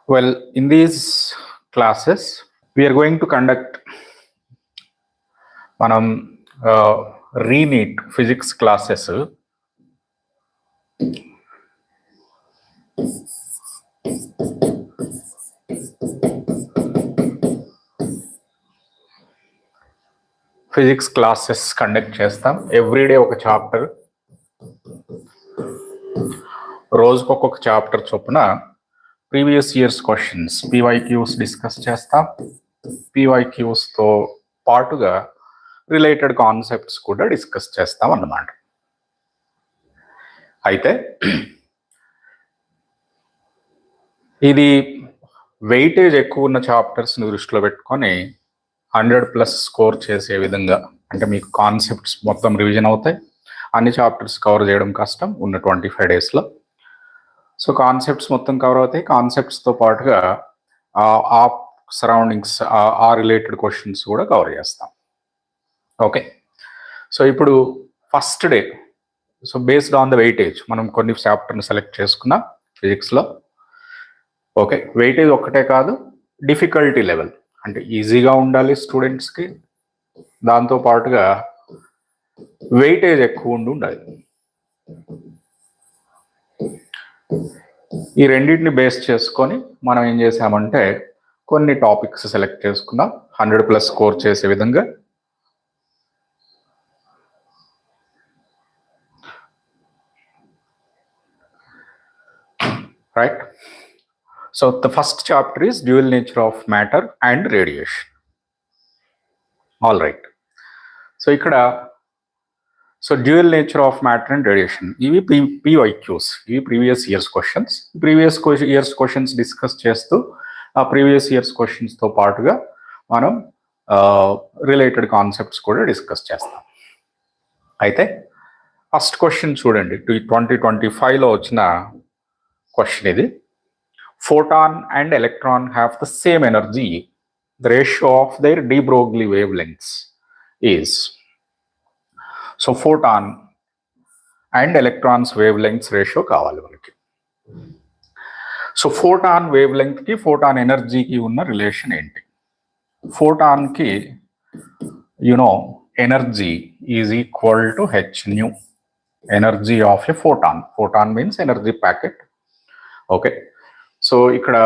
Well, in these classes, we are going to conduct re-NEET physics classes. Physics classes conduct చేస్తాం everyday ఒక chapter రోజుకు ఒక్కొక్క chapter చొప్పున previous years questions PYQs discuss చేస్తాం PYQs తో పాటుగా రిలేటెడ్ కాన్సెప్ట్స్ కూడా డిస్కస్ చేస్తాం అన్నమాట. అయితే ఇది వెయిటేజ్ ఎక్కువ ఉన్న చాప్టర్స్ని దృష్టిలో పెట్టుకొని 100+ స్కోర్ చేసే విధంగా, అంటే మీకు కాన్సెప్ట్స్ మొత్తం రివిజన్ అవుతాయి. అన్ని చాప్టర్స్ కవర్ చేయడం కష్టం ఉన్న 25 డేస్లో. సో కాన్సెప్ట్స్ మొత్తం కవర్ అవుతాయి. కాన్సెప్ట్స్తో పాటుగా ఆ సరౌండింగ్స్ ఆ రిలేటెడ్ క్వశ్చన్స్ కూడా కవర్ చేస్తాం. ఓకే, సో ఇప్పుడు first day, so based on the weightage మనం కొన్ని చాప్టర్ని సెలెక్ట్ చేసుకున్నాం ఫిజిక్స్లో. ఓకే, వెయిటేజ్ ఒక్కటే కాదు, డిఫికల్టీ లెవెల్ అంటే ఈజీగా ఉండాలి స్టూడెంట్స్కి, దాంతో పాటుగా వెయిటేజ్ ఎక్కువ ఉండాలి. ఈ రెండింటిని బేస్ చేసుకొని మనం ఏం చేసామంటే కొన్ని టాపిక్స్ సెలెక్ట్ చేసుకున్నాం 100+ స్కోర్ చేసే విధంగా. Right, so the first chapter is dual nature of matter and radiation. All right, so ikkada dual nature of matter and radiation ivi PYQs, ivi previous years questions discuss chestu aa previous years questions tho paatuga manam related concepts kuda discuss chestam. Aithe first question chudandi, 2025 lo vachina question idi. Photon and electron have the same energy. The ratio of their de Broglie wavelengths is. So photon and electrons wavelengths ratio kavali manaki. So photon wavelength ki photon energy ki unna relation enti? Photon ki energy is equal to h nu. Energy of a photon. Photon means energy packet. Okay, so ikkada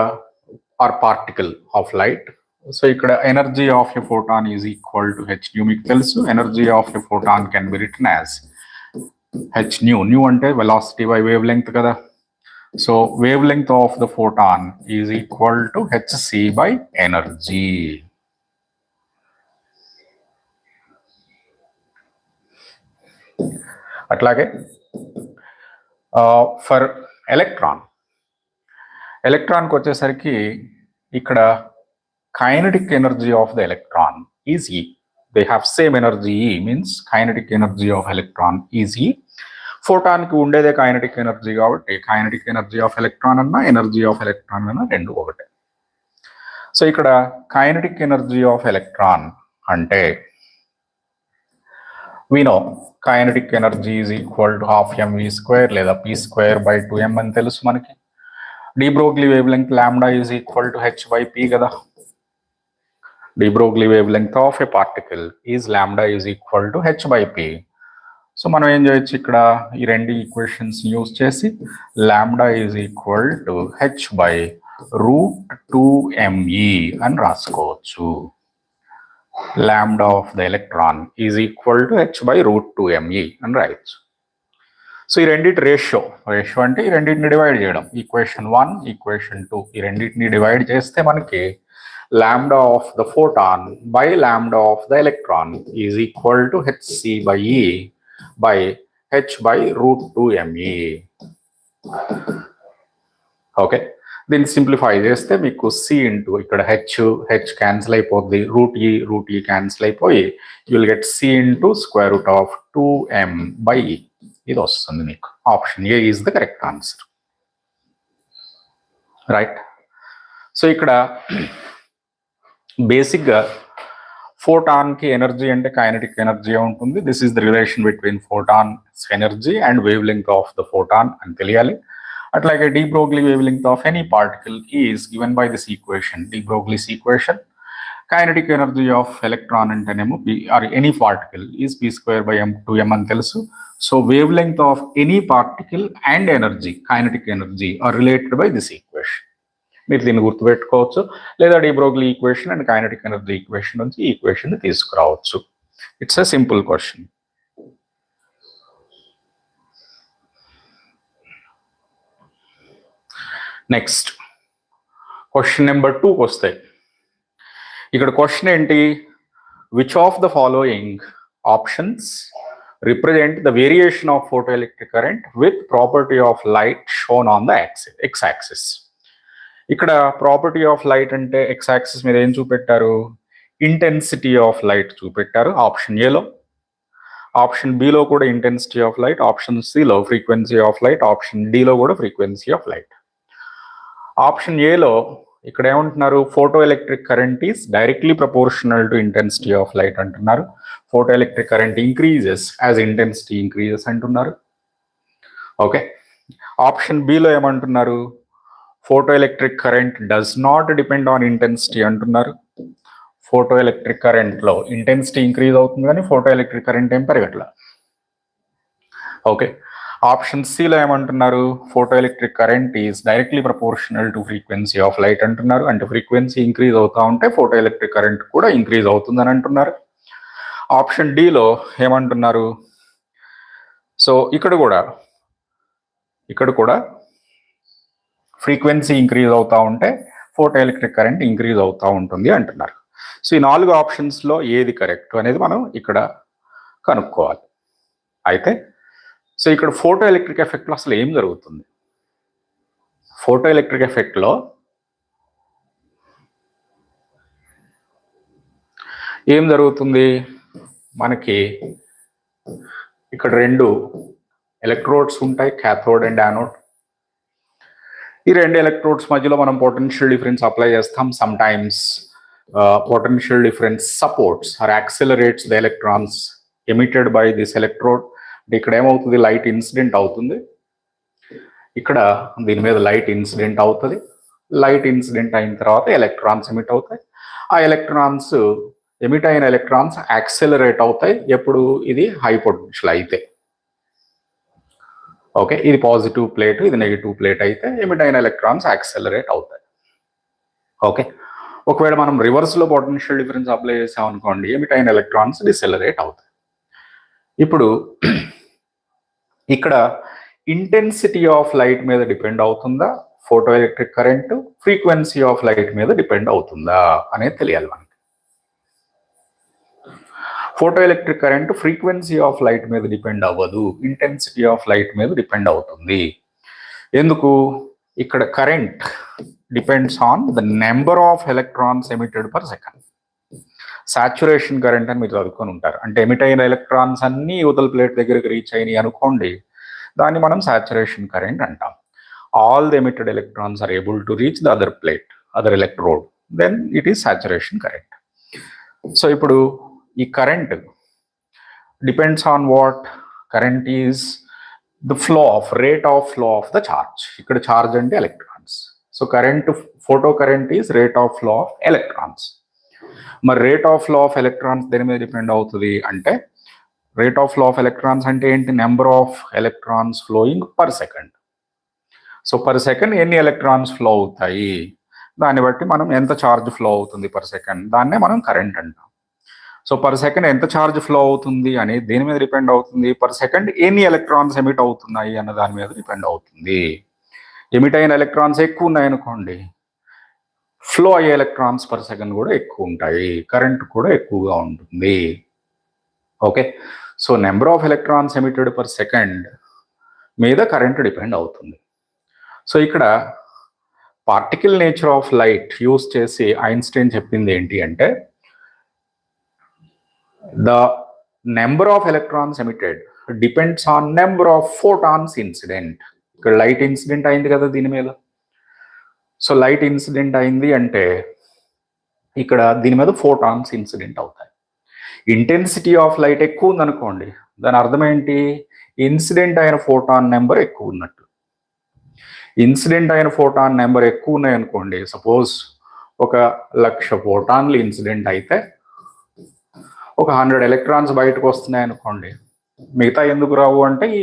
or particle of light. So ikkada energy of a photon is equal to h nu. Meeku telusu energy of a photon can be written as h nu. Nu ante velocity by wavelength kada. So wavelength of the photon is equal to hc by energy. అట్లాగే for ఎలక్ట్రాన్కి వచ్చేసరికి ఇక్కడ kinetic energy of the electron is E. They have same energy, means kinetic energy of electron is E. ఫోటాన్కి ఉండేదే kinetic energy కాబట్టి kinetic energy of electron అన్నా energy of electron అన్నా రెండు ఒకటే. సో ఇక్కడ కైనెటిక్ ఎనర్జీ ఆఫ్ ఎలక్ట్రాన్ అంటే we know kinetic energy is equal to half mv² లేదా p² 2m అని తెలుసు మనకి. de Broglie wavelength lambda is equal to h by p kada. de Broglie wavelength of a particle is lambda is equal to h by p. So మనం ఏం చేయొచ్చు, ఇక్కడ ఈ రెండు ఈక్వేషన్స్ యూజ్ చేసి lambda is equal to h by √2me అని రాసుకోవచ్చు. lambda of the electron is equal to h by √2me అని రాయొచ్చు. సో ఈ రెండింటి రేషియో అంటే ఈ రెండింటిని డివైడ్ చేయడం, ఈక్వేషన్ 1 ఈక్వేషన్ 2 ఈ రెండింటిని డివైడ్ చేస్తే మనకి lambda of the photon by lambda of the electron is equal to hc by e by h by √2me. Okay, దీన్ని సింప్లిఫై చేస్తే మీకు c ఇంటూ ఇక్కడ h క్యాన్సిల్ అయిపోద్ది, √e క్యాన్సిల్ అయిపోయి you will get c into √2m by e. ఇది వస్తుంది మీకు. Option A is the correct answer. Right, so ఇక్కడ బేసిక్గా ఫోటాన్కి ఎనర్జీ అంటే కైనెటిక్ ఎనర్జీ ఉంటుంది. This is the relation between photon energy and wave length of the photon అని తెలియాలి. అట్లాగే de Broglie wavelength of any particle is given by this equation, de Broglie's equation. Kinetic energy of electron అంటేనేమో or any particle is p square by m 2m అని తెలుసు. So wavelength of any particle and energy, kinetic energy are related by this equation. మీరు దీన్ని గుర్తుపెట్టుకోవచ్చు, లేదా de Broglie equation and kinetic energy equation నుంచి ఈ equation తీసుకురావచ్చు. It's a simple question. Next question number 2కి వస్తాయి. ఇక్కడ క్వశ్చన్ ఏంటి, which of the following options represent the variation of photoelectric current with property of light shown on the X axis. ఇక్కడ property of light అంటే X axis మీద ఏం చూపెట్టారు, intensity of light చూపెట్టారు ఆప్షన్ ఏలో. ఆప్షన్ బిలో కూడా ఇంటెన్సిటీ ఆఫ్ లైట్, ఆప్షన్ సిలో ఫ్రీక్వెన్సీ ఆఫ్ లైట్, ఆప్షన్ డిలో కూడా ఫ్రీక్వెన్సీ ఆఫ్ లైట్. ఆప్షన్ ఏలో ఇక్కడ ఏమంటున్నారు, photo electric current is directly proportional to intensity of light అంటున్నారు. Photo electric current increases as intensity increases అంటున్నారు. ఓకే. ఆప్షన్ బిలో ఏమంటున్నారు, photo electric current does not depend on intensity అంటున్నారు. Photo electric కరెంట్లో intensity increase అవుతుంది కానీ photo electric current ఏం పెరగట్లా. Okay. Option సిలో ఏమంటున్నారు, photo electric current is directly proportional to frequency of light అంటున్నారు. అంటే ఫ్రీక్వెన్సీ ఇంక్రీజ్ అవుతా ఉంటే ఫోటో ఎలక్ట్రిక్ కరెంట్ కూడా ఇంక్రీజ్ అవుతుందని అంటున్నారు. ఆప్షన్ డిలో ఏమంటున్నారు, సో ఇక్కడ కూడా ఫ్రీక్వెన్సీ ఇంక్రీజ్ అవుతా ఉంటే ఫోటో ఎలక్ట్రిక్ కరెంట్ ఇంక్రీజ్ అవుతూ ఉంటుంది అంటున్నారు. సో ఈ 4 ఆప్షన్స్లో ఏది కరెక్ట్ అనేది మనం ఇక్కడ కనుక్కోవాలి. అయితే సో ఇక్కడ ఫోటో ఎలక్ట్రిక్ ఎఫెక్ట్లో అసలు ఏం జరుగుతుంది, ఫోటో ఎలక్ట్రిక్ ఎఫెక్ట్లో ఏం జరుగుతుంది, మనకి ఇక్కడ 2 ఎలక్ట్రోడ్స్ ఉంటాయి, క్యాథోడ్ అండ్ యానోడ్. ఈ 2 ఎలక్ట్రోడ్స్ మధ్యలో మనం పొటెన్షియల్ డిఫరెన్స్ అప్లై చేస్తాం. Some times potential difference supports or accelerates the electrons emitted by this electrode. ఇక్కడ ఏమవుతుంది, లైట్ ఇన్సిడెంట్ అవుతుంది. ఇక్కడ దీని మీద లైట్ ఇన్సిడెంట్ అవుతుంది. లైట్ ఇన్సిడెంట్ అయిన తర్వాత ఎలక్ట్రాన్స్ ఎమిట్ అవుతాయి. ఆ ఎలక్ట్రాన్స్ ఎమిట్ అయిన ఎలక్ట్రాన్స్ యాక్సిలరేట్ అవుతాయి ఎప్పుడు, ఇది హై పొటెన్షియల్ అయితే. ఓకే. ఇది పాజిటివ్ ప్లేట్, ఇది నెగిటివ్ ప్లేట్ అయితే ఎమిట్ అయిన ఎలక్ట్రాన్స్ యాక్సిలరేట్ అవుతాయి. ఓకే. ఒకవేళ మనం రివర్స్లో పొటెన్షియల్ డిఫరెన్స్ అప్లై చేసాం అనుకోండి, ఎమిట్ అయిన ఎలక్ట్రాన్స్ డిసెలరేట్ అవుతాయి. ఇప్పుడు ఇక్కడ ఇంటెన్సిటీ ఆఫ్ లైట్ మీద డిపెండ్ అవుతుందా, photo electric current frequency of light మీద డిపెండ్ అవుతుందా అనేది తెలియాలి మనకి. Photo electric current frequency of light మీద డిపెండ్ అవ్వదు, ఇంటెన్సిటీ ఆఫ్ లైట్ మీద డిపెండ్ అవుతుంది. ఎందుకు, ఇక్కడ current depends on the number of electrons emitted per second. Saturation current అని మీరు చదువుకొని ఉంటారు. అంటే ఎమిట్ అయిన ఎలక్ట్రాన్స్ అన్ని యువతల ప్లేట్ దగ్గరికి రీచ్ అయినాయి అనుకోండి, దాన్ని మనం సాచురేషన్ కరెంట్ అంటాం. All the emitted electrons are able to reach the other plate, other electrode, then it is saturation current. So ఇప్పుడు ఈ current depends on what, current is the rate of flow of the charge. ఇక్కడ charge అంటే electrons. So current, photo current is rate of flow of electrons. మరి rate of flow of electrons దేని మీద depend అవుతుంది అంటే, rate of flow of electrons అంటే ఏంటి, number of electrons flowing per second. So per second ఎన్ని electrons flow అవుతాయి, దాన్ని బట్టి మనం ఎంత ఛార్జ్ ఫ్లో అవుతుంది పర్ సెకండ్, దాన్నే మనం కరెంట్ అంటాం. సో పర్ సెకండ్ ఎంత ఛార్జ్ ఫ్లో అవుతుంది అనేది దేని మీద డిపెండ్ అవుతుంది, పర్ సెకండ్ ఎన్ని ఎలక్ట్రాన్స్ ఎమిట్ అవుతున్నాయి అన్న దాని మీద డిపెండ్ అవుతుంది. ఎమిట్ అయిన ఎలక్ట్రాన్స్ ఎక్కువ ఉన్నాయనుకోండి, ఫ్లో అయ్యే ఎలక్ట్రాన్స్ పర్ సెకండ్ కూడా ఎక్కువ ఉంటాయి, కరెంట్ కూడా ఎక్కువగా ఉంటుంది. Okay. So number of electrons emitted per second మీద కరెంట్ డిపెండ్ అవుతుంది. సో ఇక్కడ particle nature of light use చేసి ఐన్స్టైన్ చెప్పింది ఏంటి అంటే, the number of electrons emitted depends on number of photons incident. ఇక్కడ లైట్ ఇన్సిడెంట్ అయింది కదా దీని మీద. సో లైట్ ఇన్సిడెంట్ అయింది అంటే ఇక్కడ దీని మీద ఫోటాన్స్ ఇన్సిడెంట్ అవుతాయి. ఇంటెన్సిటీ ఆఫ్ లైట్ ఎక్కువ ఉందనుకోండి, దాని అర్థం ఏంటి, ఇన్సిడెంట్ అయిన ఫోటాన్ నెంబర్ ఎక్కువ ఉన్నట్టు. ఇన్సిడెంట్ అయిన ఫోటాన్ నెంబర్ ఎక్కువ ఉన్నాయి అనుకోండి, సపోజ్ 1,00,000 ఫోటాన్లు ఇన్సిడెంట్ అయితే 100 ఎలక్ట్రాన్స్ బయటకు వస్తున్నాయి అనుకోండి. మిగతా ఎందుకు రావు అంటే ఈ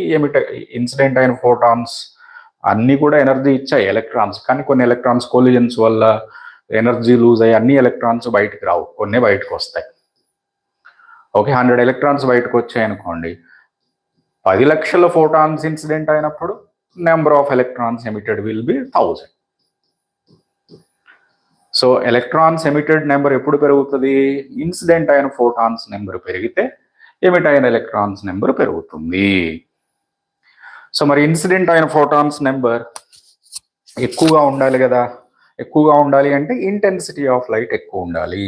ఇన్సిడెంట్ అయిన ఫోటాన్స్ అన్నీ కూడా ఎనర్జీ ఇచ్చాయి ఎలక్ట్రాన్స్, కానీ కొన్ని ఎలక్ట్రాన్స్ కొలిజన్స్ వల్ల ఎనర్జీ లూజ్ అయ్యి అన్ని ఎలక్ట్రాన్స్ బయటకు రావు, కొన్ని బయటకు వస్తాయి. ఓకే, 100 ఎలక్ట్రాన్స్ బయటకు వచ్చాయి అనుకోండి, 10 లక్షల ఫోటాన్స్ ఇన్సిడెంట్ అయినప్పుడు number of electrons emitted will be 1000. So electrons emitted number ఎప్పుడు పెరుగుతుంది? ఇన్సిడెంట్ అయిన ఫోటాన్స్ నెంబర్ పెరిగితే ఎమిట్ అయిన ఎలక్ట్రాన్స్ నెంబర్ పెరుగుతుంది. సో మరి ఇన్సిడెంట్ అయిన ఫోటాన్స్ నెంబర్ ఎక్కువగా ఉండాలి కదా. ఎక్కువగా ఉండాలి అంటే ఇంటెన్సిటీ ఆఫ్ లైట్ ఎక్కువ ఉండాలి.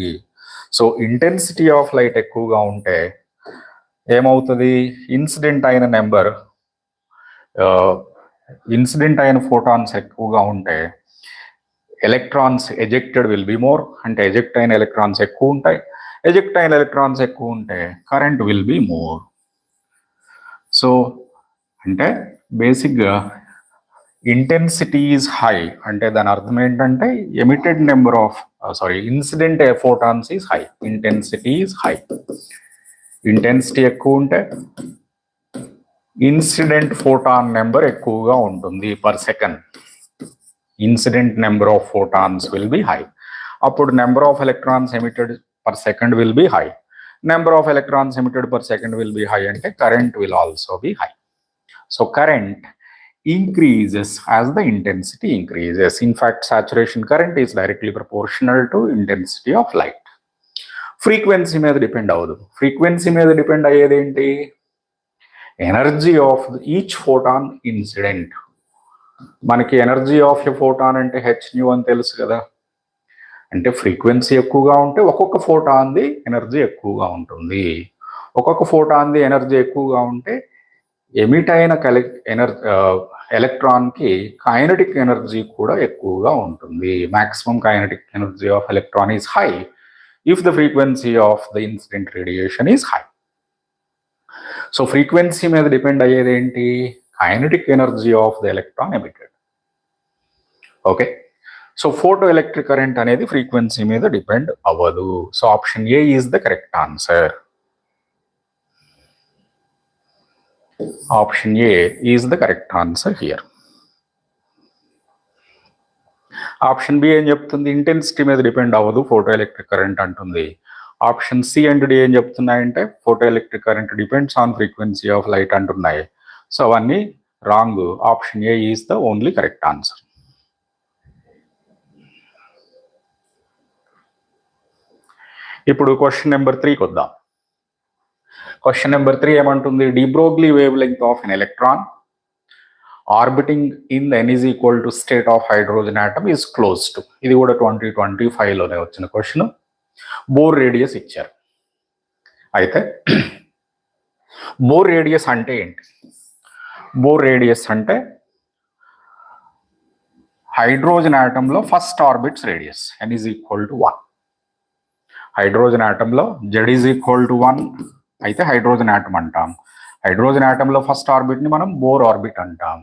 సో ఇంటెన్సిటీ ఆఫ్ లైట్ ఎక్కువగా ఉంటే ఏమవుతుంది? ఇన్సిడెంట్ అయిన నెంబర్, ఇన్సిడెంట్ అయిన ఫోటాన్స్ ఎక్కువగా ఉంటే electrons ejected will be more, అంటే ఎజెక్ట్ అయిన ఎలక్ట్రాన్స్ ఎక్కువ ఉంటాయి. ఎజెక్ట్ అయిన ఎలక్ట్రాన్స్ ఎక్కువ ఉంటే current will be more. So అంటే బేసిక్గా ఇంటెన్సిటీ ఈజ్ హై అంటే దాని అర్థం ఏంటంటే emitted number of incident photons is high, intensity is high. Intensity ఎక్కువ ఉంటే ఇన్సిడెంట్ ఫోటాన్ నెంబర్ ఎక్కువగా ఉంటుంది per second. Incident number of photons will be high. అప్పుడు number of electrons emitted per second will be high. Number of electrons emitted per second will be high అంటే current will also be high. So current increases as the intensity increases. In fact, saturation current is directly proportional to intensity of light. Frequency మీద depend అవ్వదు. Frequency మీద depend అయ్యేది ఏంటి? Energy of each photon incident. మనకి energy of a photon అంటే hν అని తెలుసు కదా. అంటే ఫ్రీక్వెన్సీ ఎక్కువగా ఉంటే ఒక్కొక్క ఫోటాన్ది ఎనర్జీ ఎక్కువగా ఉంటుంది. ఒక్కొక్క ఫోటాన్ది ఎనర్జీ ఎక్కువగా ఉంటే ఎమిట్ అయిన ఎలక్ట్రాన్కి కైనటిక్ ఎనర్జీ కూడా ఎక్కువగా ఉంటుంది. Maximum kinetic energy of electron is high if the frequency of the incident radiation is high. So frequency మీద డిపెండ్ అయ్యేది ఏంటి? Kinetic energy of the electron emitted. Okay, so photo electric current అనేది frequency మీద depend అవ్వదు. So option A is the correct answer. Option A is the correct answer here. Option B ఏం చెప్తుంది? Intensity మీద depend అవ్వదు photo electric current అంటుంది. Option C and D ఏం చెప్తున్నాయంటే photo electric current depends on frequency of light అంటున్నాయి. So అవన్నీ wrong. Option A is the only correct answer. ఇప్పుడు క్వశ్చన్ నెంబర్ 3కి వద్దాం. క్వశ్చన్ నెంబర్ 3 ఏమంటుంది? De Broglie wave length of an electron orbiting in the n is equal to state of hydrogen atom is close to. ఇది కూడా 2025లోనే వచ్చిన question. Bore radius ఇచ్చారు. అయితే bore radius అంటే ఏంటి? బోర్ రేడియస్ అంటే హైడ్రోజన్ ఆటంలో first orbit's radius n is equal to 1. Hydrogen ఆటంలో z is equal to 1 అయితే హైడ్రోజన్ ఆటం అంటాం. హైడ్రోజన్ ఆటంలో ఫస్ట్ ఆర్బిట్ని మనం బోర్ ఆర్బిట్ అంటాం.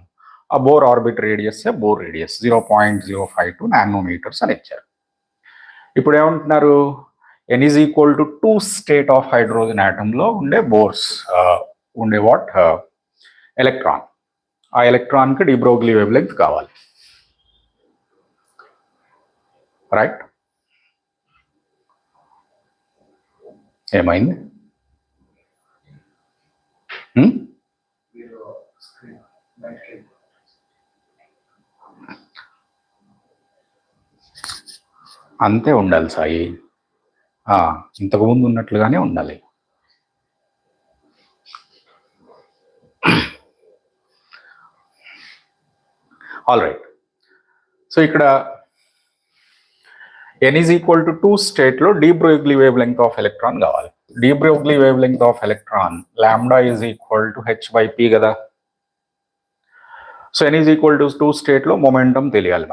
ఆ Bohr orbit radius Bohr radius 0.052 nanometres అని ఇచ్చారు. ఇప్పుడు ఏమంటున్నారు? n is equal to 2 state of hydrogen ఆటంలో ఉండే బోర్స్ ఉండే ఎలక్ట్రాన్. ఆ ఎలక్ట్రాన్కి డి బ్రోగ్లీ వేవ్ లెంగ్త్ కావాలి. రైట్? ఏమైంది? అంతే ఉండాలి సాయి, ఇంతకుముందు ఉన్నట్లుగానే ఉండాలి. All right. సో ఇక్కడ n is equal to 2 స్టేట్లో de Broglie wave length of electron కావాలి. De Broglie wave length of electron lambda is equal to h/p కదా. So n is equal to 2 స్టేట్లో మొమెంటం తెలియాలి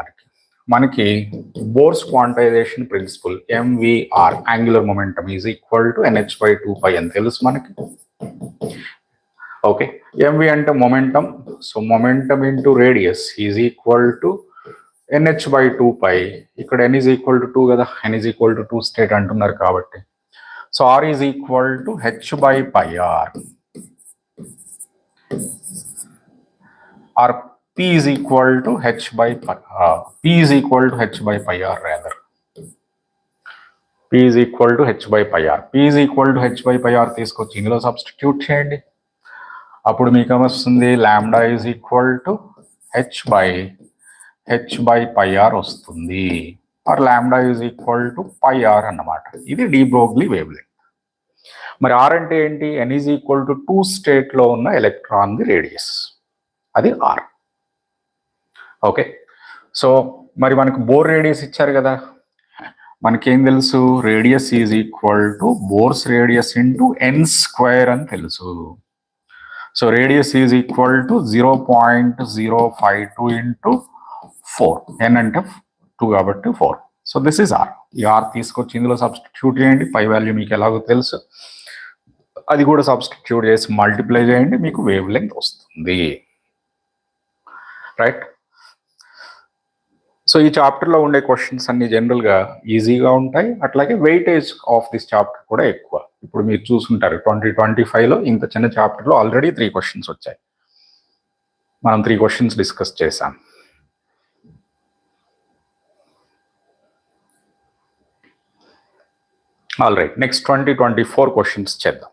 మనకి Bohr's quantization principle MVR angular momentum is equal to NH/2π అని తెలుసు మనకి. Okay, MV అంటే momentum. So momentum into radius is equal to nh/2π. ఇక్కడ n is equal to 2 కదా, n is equal to 2 state అంటున్నారు కాబట్టి. So r is equal to h/πr or p is equal to h/πr rather. p is equal to h/πr. p is equal to h/πr తీసుకొచ్చి ఇందులో substitute చేయండి. అప్పుడు మీకు ఏమొస్తుంది, lambda is equal to h/πr వస్తుంది, or lambda is equal to πr అన్నమాట. ఇది de Broglie wave length. మరి ఆర్ అంటే ఏంటి, n ఈజ్ ఈక్వల్ టు 2 స్టేట్లో ఉన్న ఎలక్ట్రాన్ ది రేడియస్, అది ఆర్. ఓకే, సో మరి మనకు బోర్ రేడియస్ ఇచ్చారు కదా, మనకేం తెలుసు, radius is equal to Bohr's radius into n² అని తెలుసు. So radius is equal to 0.052 into 4, n అంటే 2 కాబట్టి 4. So this is R. ఈ ఆర్ తీసుకొచ్చి ఇందులో సబ్స్టిట్యూట్ చేయండి, పై వాల్యూ మీకు ఎలాగో తెలుసు, అది కూడా సబ్స్టిట్యూట్ చేసి మల్టిప్లై చేయండి, మీకు వేవ్ లెంగ్త్ వస్తుంది. రైట్. సో ఈ చాప్టర్లో ఉండే క్వశ్చన్స్ అన్ని జనరల్గా ఈజీగా ఉంటాయి, అట్లాగే వెయిటేజ్ ఆఫ్ దిస్ చాప్టర్ కూడా ఎక్కువ. ఇప్పుడు మీరు చూసుంటారు 2025లో ఇంత చిన్న చాప్టర్లో ఆల్రెడీ 3 క్వశ్చన్స్ వచ్చాయి. మనం 3 క్వశ్చన్స్ డిస్కస్ చేశాం. ఆల్ రైట్, నెక్స్ట్ 2024 క్వశ్చన్స్ చేద్దాం.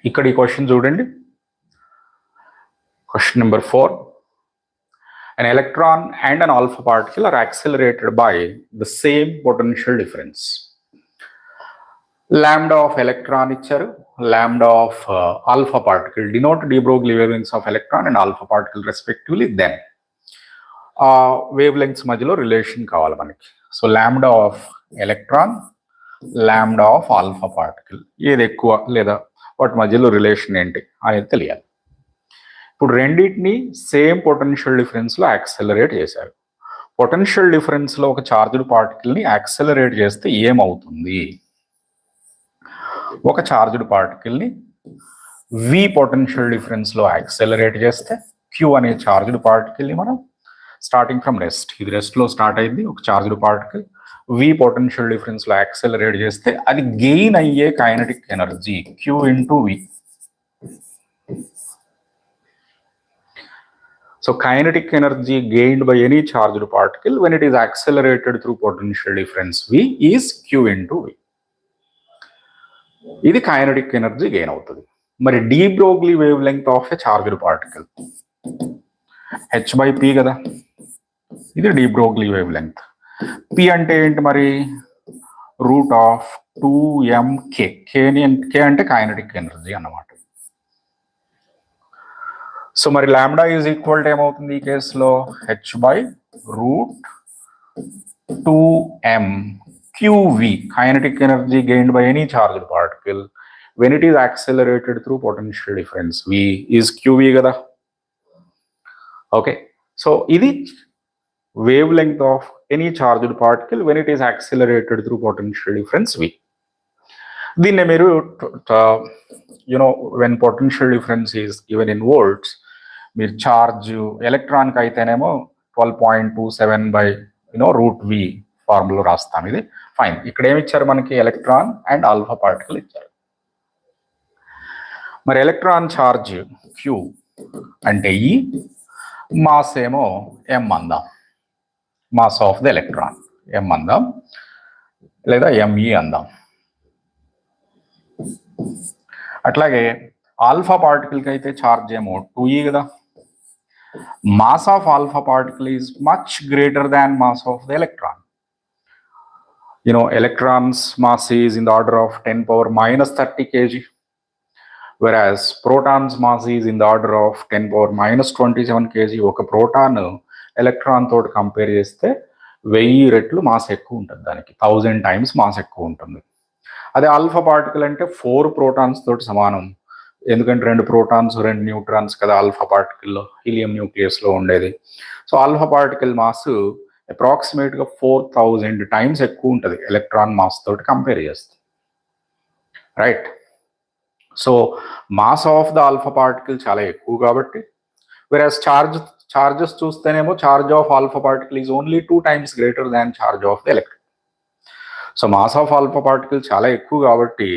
ఇక్కడ ఈ క్వశ్చన్ చూడండి. Question number 4. An electron and an alpha particle are accelerated by the same potential difference. Lambda of electron icharu, lambda of alpha particle. Denote de Broglie wavelengths of electron and alpha particle respectively. Then wavelengths majlo relation kavali manaki. So lambda of electron, lambda of alpha particle. Edi ekkuva leda వాటి మధ్యలో relation ఏంటి అనేది తెలియాలి. ఇప్పుడు రెండింటిని same potential డిఫరెన్స్లో accelerate చేశారు. Potential డిఫరెన్స్లో ఒక చార్జ్డ్ పార్టికల్ని యాక్సెలరేట్ చేస్తే ఏమవుతుంది, ఒక చార్జ్డ్ పార్టికల్ని వి పొటెన్షియల్ డిఫరెన్స్లో యాక్సెలరేట్ చేస్తే క్యూ అనే చార్జ్డ్ పార్టికల్ని మనం స్టార్టింగ్ ఫ్రమ్ రెస్ట్, ఇది రెస్ట్లో స్టార్ట్ అయింది ఒక చార్జ్డ్ పార్టికల్, వి పొటెన్షియల్ డిఫరెన్స్లో యాక్సెలరేట్ చేస్తే అది గెయిన్ అయ్యే kinetic energy queue into V. So kinetic energy gained by any charged particle when it is accelerated through potential difference V is Q into V. This kinetic energy gain అవుతుంది. మరి de Broglie wavelength of a charged particle h/p కదా, ఇది de Broglie wavelength. P అంటే ఏంటి మరి, root of 2mk. k అంటే kinetic energy అన్నమాట. So మరి లాంబ్డా ఈజ్ ఈక్వల్ టు ఏమవుతుంది ఈ కేసులో, h/√2m qv, kinetic energy gained by any charged particle when it is accelerated through potential difference v is qv కదా. ఓకే, సో ఇది wave length of any charged particle when it is accelerated through potential difference v. దీన్నే మీరు when potential difference is given in volts, మీరు charge ఎలక్ట్రాన్కి అయితేనేమో 12.27/√v formula రాస్తాం. ఇది fine. ఇక్కడ ఏమి ఇచ్చారు మనకి, ఎలక్ట్రాన్ అండ్ ఆల్ఫా పార్టికల్ ఇచ్చారు. మరి ఎలక్ట్రాన్ ఛార్జ్ క్యూ అంటే ఈ, మాస్ ఏమో ఎం అందాం, మాస్ ఆఫ్ ద ఎలక్ట్రాన్ ఎం అందాం, లేదా ఎంఈ అందాం. అట్లాగే ఆల్ఫా పార్టికల్కి అయితే ఛార్జ్ ఏమో 2e కదా. Mass of alpha particle is much greater than mass of the electron. Electrons mass is in the order of 10⁻³ kg, whereas protons mass is in the order of 10⁻27 kg. ఒక proton electron తోటి compare చేస్తే 1000 రెట్లు mass ఎక్కువ ఉంటుంది, దానికి 1000 times mass ఎక్కువ ఉంటుంది. అదే ఆల్ఫా పార్టికల్ అంటే 4 ప్రోటాన్స్ తోటి సమానం, ఎందుకంటే 2 ప్రోటాన్స్ 2 న్యూట్రాన్స్ కదా ఆల్ఫా పార్టికల్లో, హీలియం న్యూక్లియస్లో ఉండేది. సో ఆల్ఫా పార్టికల్ మాస్ అప్రాక్సిమేట్గా 4000 times ఎక్కువ ఉంటుంది ఎలక్ట్రాన్ మాస్ తోటి కంపేర్ చేస్తే. Right. So mass of the alpha particle చాలా ఎక్కువ కాబట్టి, whereas చార్జెస్ చూస్తేనేమో charge of alpha particle is only 2 times greater than charge of the electron. So mass of alpha particle చాలా ఎక్కువ కాబట్టి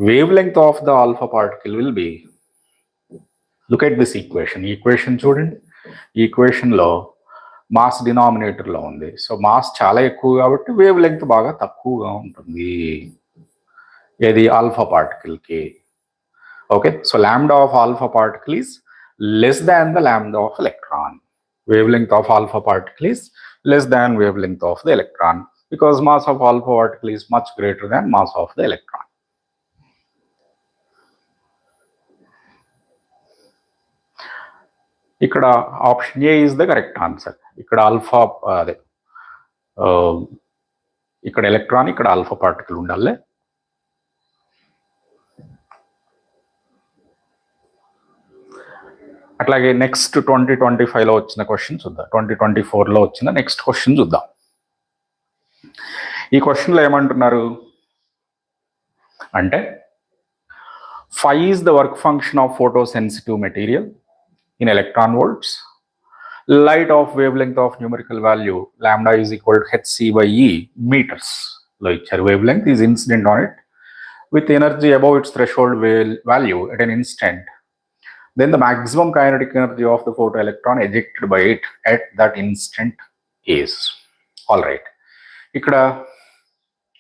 wave length of the alpha particle will be, look at this equation. Equation చూడండి. ఈక్వేషన్లో mass డినామినేటర్లో ఉంది. So mass చాలా ఎక్కువ కాబట్టి wave length బాగా తక్కువగా ఉంటుంది ఏది ఆల్ఫా పార్టికల్కి. Okay, so lambda of alpha particle is less than the lambda of electron. Wavelength of alpha particle is less than wavelength of the electron because mass of alpha particle is much greater than mass of the electron. ఇక్కడ option A is the correct answer. ఇక్కడ alpha అదే ఇక్కడ electron, ఇక్కడ alpha particle ఉండాలి. అట్లాగే next 2025లో వచ్చిన question చూద్దాం. 2024లో వచ్చిన నెక్స్ట్ క్వశ్చన్ చూద్దాం. ఈ క్వశ్చన్లో ఏమంటున్నారు అంటే, phi is the work function of photosensitive material in electron volts. Light of wavelength of numerical value lambda is equal to hc/e meters. లో ఇచ్చారు. wavelength is incident on it with energy above its threshold value at an instant. Then the maximum kinetic energy of the photoelectron ejected by it at that instant is. All right. ఇక్కడ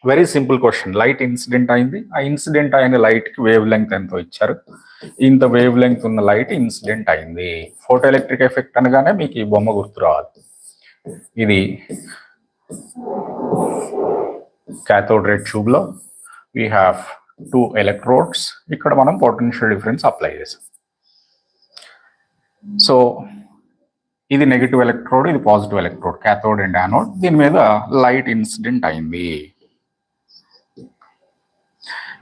very simple question. Light incident అయింది. ఆ incident అయిన లైట్కి wave length ఎంతో ఇచ్చారు. ఇంత wave length ఉన్న light incident అయింది. Photo electric effect అనగానే మీకు ఈ బొమ్మ గుర్తు రావాలి. ఇది cathode ray ట్యూబ్ లో వీ హ్యావ్ 2 electrodes. ఇక్కడ మనం పొటెన్షియల్ డిఫరెన్స్ అప్లై చేసాం. సో ఇది నెగిటివ్ ఎలక్ట్రోడ్, ఇది positive electrode, cathode and anode. దీని మీద లైట్ ఇన్సిడెంట్ అయింది.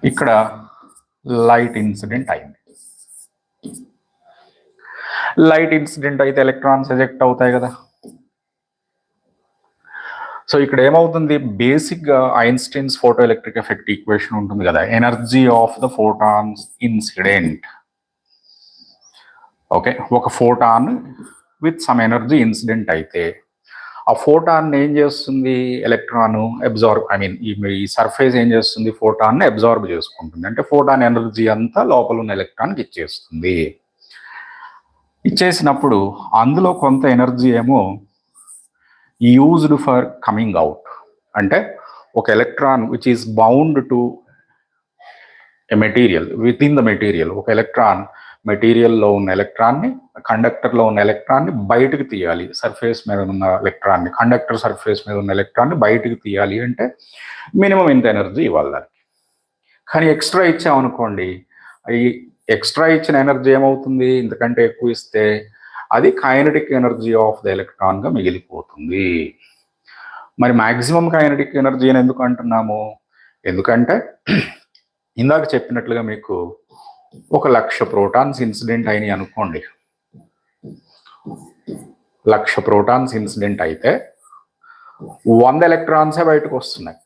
ఇక్కడ లైట్ ఇన్సిడెంట్ అయింది. లైట్ ఇన్సిడెంట్ అయితే ఎలక్ట్రాన్స్ ఎజెక్ట్ అవుతాయి కదా. సో ఇక్కడ ఏమవుతుంది, బేసిక్గా Einstein's photo electric effect equation ఉంటుంది కదా, energy of the photons incident. Okay, ఒక photon with some energy incident అయితే ఆ ఫోటాన్ ఏం చేస్తుంది, ఎలక్ట్రాన్ అబ్జార్బ్, ఈ సర్ఫేస్ ఏం చేస్తుంది, ఫోటాన్ని అబ్జార్బ్ చేసుకుంటుంది. అంటే ఫోటాన్ ఎనర్జీ అంతా లోపల ఉన్న ఎలక్ట్రాన్కి ఇచ్చేస్తుంది. ఇచ్చేసినప్పుడు అందులో కొంత ఎనర్జీ ఏమో యూజ్డ్ ఫర్ కమింగ్ అవుట్. అంటే ఒక electron which is bound to a material, with in the material ఒక ఎలక్ట్రాన్ మెటీరియల్లో ఉన్న ఎలక్ట్రాన్ని, కండక్టర్లో ఉన్న ఎలక్ట్రాన్ని బయటకు తీయాలి. సర్ఫేస్ మీద ఉన్న ఎలక్ట్రాన్ని, కండక్టర్ సర్ఫేస్ మీద ఉన్న ఎలక్ట్రాన్ని బయటకు తీయాలి అంటే మినిమం ఇంత ఎనర్జీ ఇవ్వాలి దానికి. కానీ ఎక్స్ట్రా ఇచ్చామనుకోండి, ఈ ఎక్స్ట్రా ఇచ్చిన ఎనర్జీ ఏమవుతుంది, ఇంతకంటే ఎక్కువ ఇస్తే అది కైనెటిక్ ఎనర్జీ ఆఫ్ ద ఎలక్ట్రాన్గా మిగిలిపోతుంది. మరి మ్యాక్సిమం కైనెటిక్ ఎనర్జీ అని ఎందుకు అంటున్నాము, ఎందుకంటే ఇందాక చెప్పినట్లుగా మీకు 1,00,000 ప్రోటాన్స్ ఇన్సిడెంట్ అయినాయి అనుకోండి. 1,00,000 ప్రోటాన్స్ ఇన్సిడెంట్ అయితే 100 ఎలక్ట్రాన్సే బయటకు వస్తున్నాయి.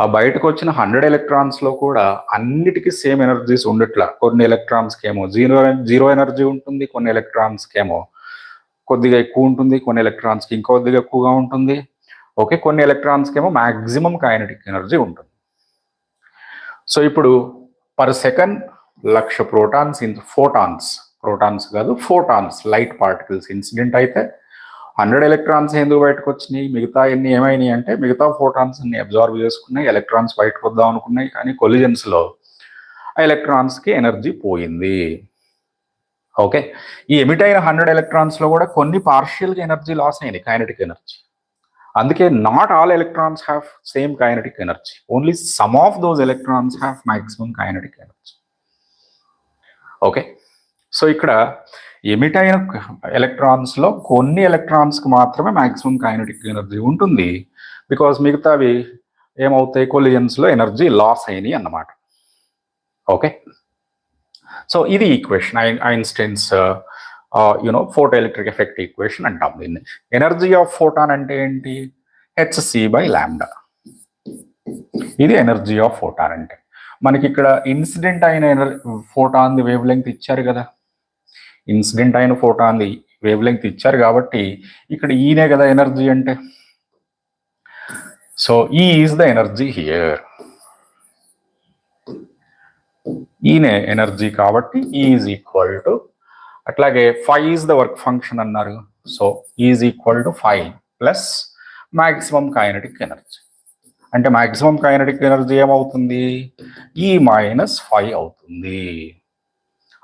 ఆ బయటకు వచ్చిన 100 ఎలక్ట్రాన్స్లో కూడా అన్నిటికీ సేమ్ ఎనర్జీస్ ఉండట్లా. కొన్ని ఎలక్ట్రాన్స్కి ఏమో జీరో ఎనర్జీ ఉంటుంది, కొన్ని ఎలక్ట్రాన్స్కి ఏమో కొద్దిగా ఎక్కువ ఉంటుంది, కొన్ని ఎలక్ట్రాన్స్కి ఇంకొద్దిగా ఎక్కువగా ఉంటుంది. ఓకే, కొన్ని ఎలక్ట్రాన్స్కి ఏమో మ్యాక్సిమం కైనెటిక్ ఎనర్జీ ఉంటుంది. సో ఇప్పుడు పర్ సెకండ్ 1,00,000 ప్రోటాన్స్ కాదు ఫోటాన్స్, లైట్ పార్టికల్స్ ఇన్సిడెంట్ అయితే 100 ఎలక్ట్రాన్స్ ఎందుకు బయటకు వచ్చినాయి, మిగతా ఎన్ని ఏమైనాయి అంటే మిగతా ఫోటాన్స్ అన్ని అబ్జార్బ్ చేసుకున్నాయి, ఎలక్ట్రాన్స్ బయటకు వద్దాం అనుకున్నాయి. కానీ కొలిజన్స్లో ఆ ఎలక్ట్రాన్స్కి ఎనర్జీ పోయింది. ఓకే, ఈ ఎమిట్ అయిన 100 ఎలక్ట్రాన్స్లో కూడా కొన్ని పార్షియల్గా ఎనర్జీ లాస్ అయింది, కైనెటిక్ ఎనర్జీ. అందుకే not all electrons have same kinetic energy, only some of those electrons have maximum kinetic energy. Okay, so ఇక్కడ ఎమిట్ అయిన ఎలక్ట్రాన్స్లో కొన్ని ఎలక్ట్రాన్స్కి మాత్రమే మ్యాక్సిమం కైనెటిక్ ఎనర్జీ ఉంటుంది, బికాస్ మిగతావి ఏమవుతాయి, కొలిజన్స్లో ఎనర్జీ లాస్ అయినాయి అన్నమాట. ఓకే, సో ఇది equation, Einstein's photo electric effect equation అంటాం దీన్ని. ఎనర్జీ ఆఫ్ ఫోటాన్ అంటే ఏంటి, hc/λ. ఇది ఎనర్జీ ఆఫ్ ఫోటాన్ అంటే. మనకి ఇక్కడ ఇన్సిడెంట్ అయిన ఫోటాన్ ది వేవ్ లెంగ్త్ ఇచ్చారు కదా, ఇన్సిడెంట్ అయిన ఫోటాన్ ది వేవ్ లెంగ్త్ ఇచ్చారు కాబట్టి ఇక్కడ ఈనే కదా ఎనర్జీ అంటే. So E is the energy here, ఈనే ఎనర్జీ కాబట్టి ఈజ్ ఈక్వల్ టు, అట్లాగే phi is the work function అన్నారు. So is equal to phi plus maximum kinetic energy. అంటే మ్యాక్సిమం కైనటిక్ ఎనర్జీ ఏమవుతుంది, ఈ మైనస్ ఫై అవుతుంది,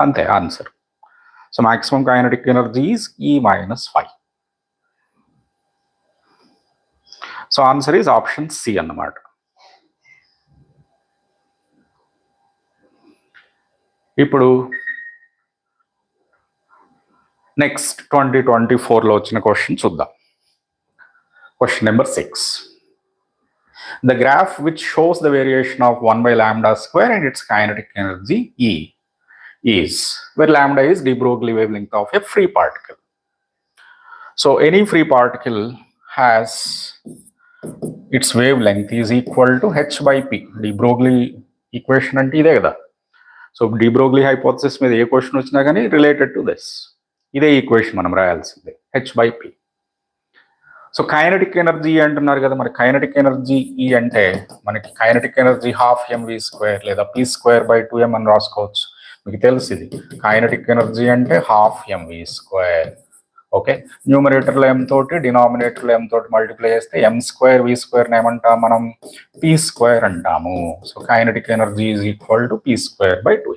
అంతే answer. So maximum kinetic energy is E minus phi. So answer is option C అన్నమాట. ఇప్పుడు next 2024లో వచ్చిన question చూద్దాం. Question number 6. The graph which shows the variation of 1 by lambda square and its kinetic energy E is, where lambda is de Broglie wavelength of a free particle. So any free particle has its wavelength is equal to h by p. De Broglie equation అంటే ఇదే కదా. So de Broglie hypothesis మీద ఏ question వచ్చినా కానీ related to this ఇదే equation మనం రాయాల్సిందే, h by p. So kinetic energy అంటున్నారు కదా, మరి కైనటిక్ ఎనర్జీ ఈ అంటే మనకి కైనటిక్ ఎనర్జీ ½ mv² లేదా p²/2m అని రాసుకోవచ్చు. మీకు తెలుసు ఇది కైనటిక్ ఎనర్జీ అంటే ½ mv². ఓకే, న్యూమరేటర్లో m తోటి డినామినేటర్లో m తోటి మల్టిప్లై చేస్తే m²v² ఏమంటాం మనం, p² అంటాము. So kinetic energy is equal to p²/2m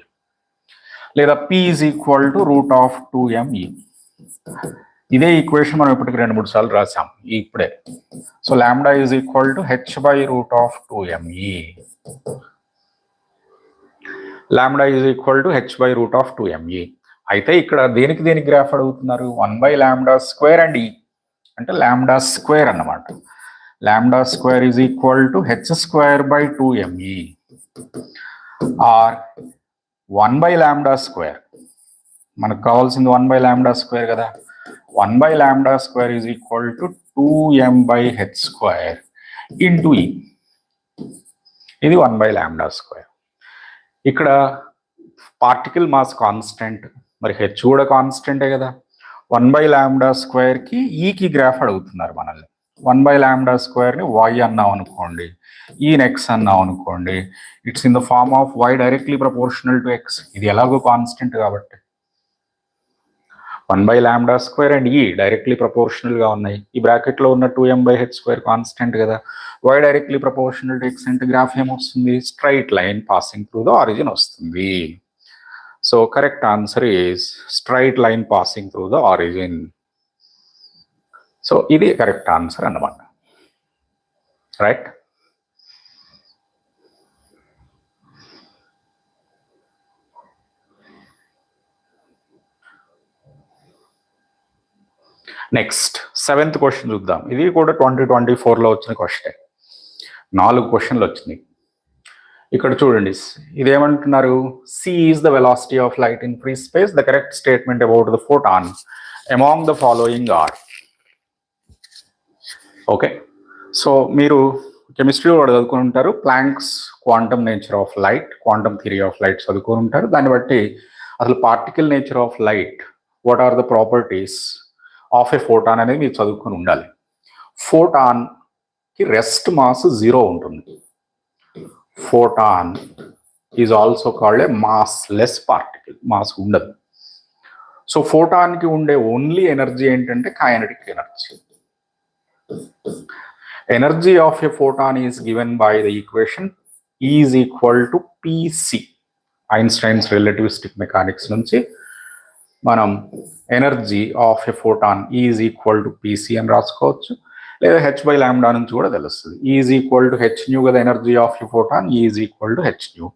లేదా p is equal to √2me. ఇదే ఈక్వేషన్ మనం ఇప్పటికి 2-3 సార్లు రాసాం ఇప్పుడే. So lambda is equal to h/√2me. Lambda is equal to h/√2me. అయితే ఇక్కడ దేనికి గ్రాఫ్ అడుగుతున్నారు, 1 by λ² అండ్ e అంటే λ² అన్నమాట. λ² is equal to h²/2me or 1 by λ². మనకు కావాల్సింది 1 by λ² కదా. 1 by λ² is equal to 2m/h² into e. ఇది 1 by λ². ఇక్కడ పార్టికల్ మాస్ కాన్స్టెంట్, మరి హెచ్ కూడా కాన్స్టెంటే కదా. 1 by λ²కి ఈకి గ్రాఫ్ అడుగుతున్నారు మనల్ని. 1 by λ²ని y అన్నాం అనుకోండి, ఈని x అన్నాం అనుకోండి, it's in the form of y directly proportional to x. ఇది ఎలాగో కాన్స్టెంట్ కాబట్టి 1 by λ² అండ్ ఈ డైరెక్ట్లీ ప్రపోర్షనల్ గా ఉన్నాయి. ఈ బ్రాకెట్ లో ఉన్న 2m/h² కాన్స్టెంట్ కదా. y directly proportional to x అంటే గ్రాఫ్ ఏమొస్తుంది, straight line passing through the origin వస్తుంది. So correct answer is straight line passing through the origin. So ఇది కరెక్ట్ ఆన్సర్ అన్నమాట, రైట్. నెక్స్ట్ 7th క్వశ్చన్ చూద్దాం. ఇది కూడా 2024లో వచ్చిన క్వశ్చన్. 4 క్వశ్చన్లు వచ్చినాయి. ఇక్కడ చూడండి, ఇదేమంటున్నారు, c is the velocity of light in free space. The correct statement about the photon among the following are. Okay, so మీరు కెమిస్ట్రీలో కూడా చదువుకుని ఉంటారు, Planck's quantum nature of light, quantum theory of light చదువుకుని ఉంటారు. దాన్ని బట్టి అసలు particle nature of light, what are the properties of a photon అనేది మీరు చదువుకొని ఉండాలి. ఫోటాన్కి రెస్ట్ మాస్ 0 ఉంటుంది. Photon is also called A mass less particle, mass ఉండదు. సో ఫోటాన్కి ఉండే ఓన్లీ ఎనర్జీ ఏంటంటే kinetic energy. Energy of a photon is given by the equation E is equal to PC. Einstein's relativistic mechanics నుంచి మనం energy of a photon E is equal to PC అని రాసుకోవచ్చు, లేదా h/λ నుంచి కూడా తెలుస్తుంది. E is equal to hν కదా energy of a photon, E is equal to hν.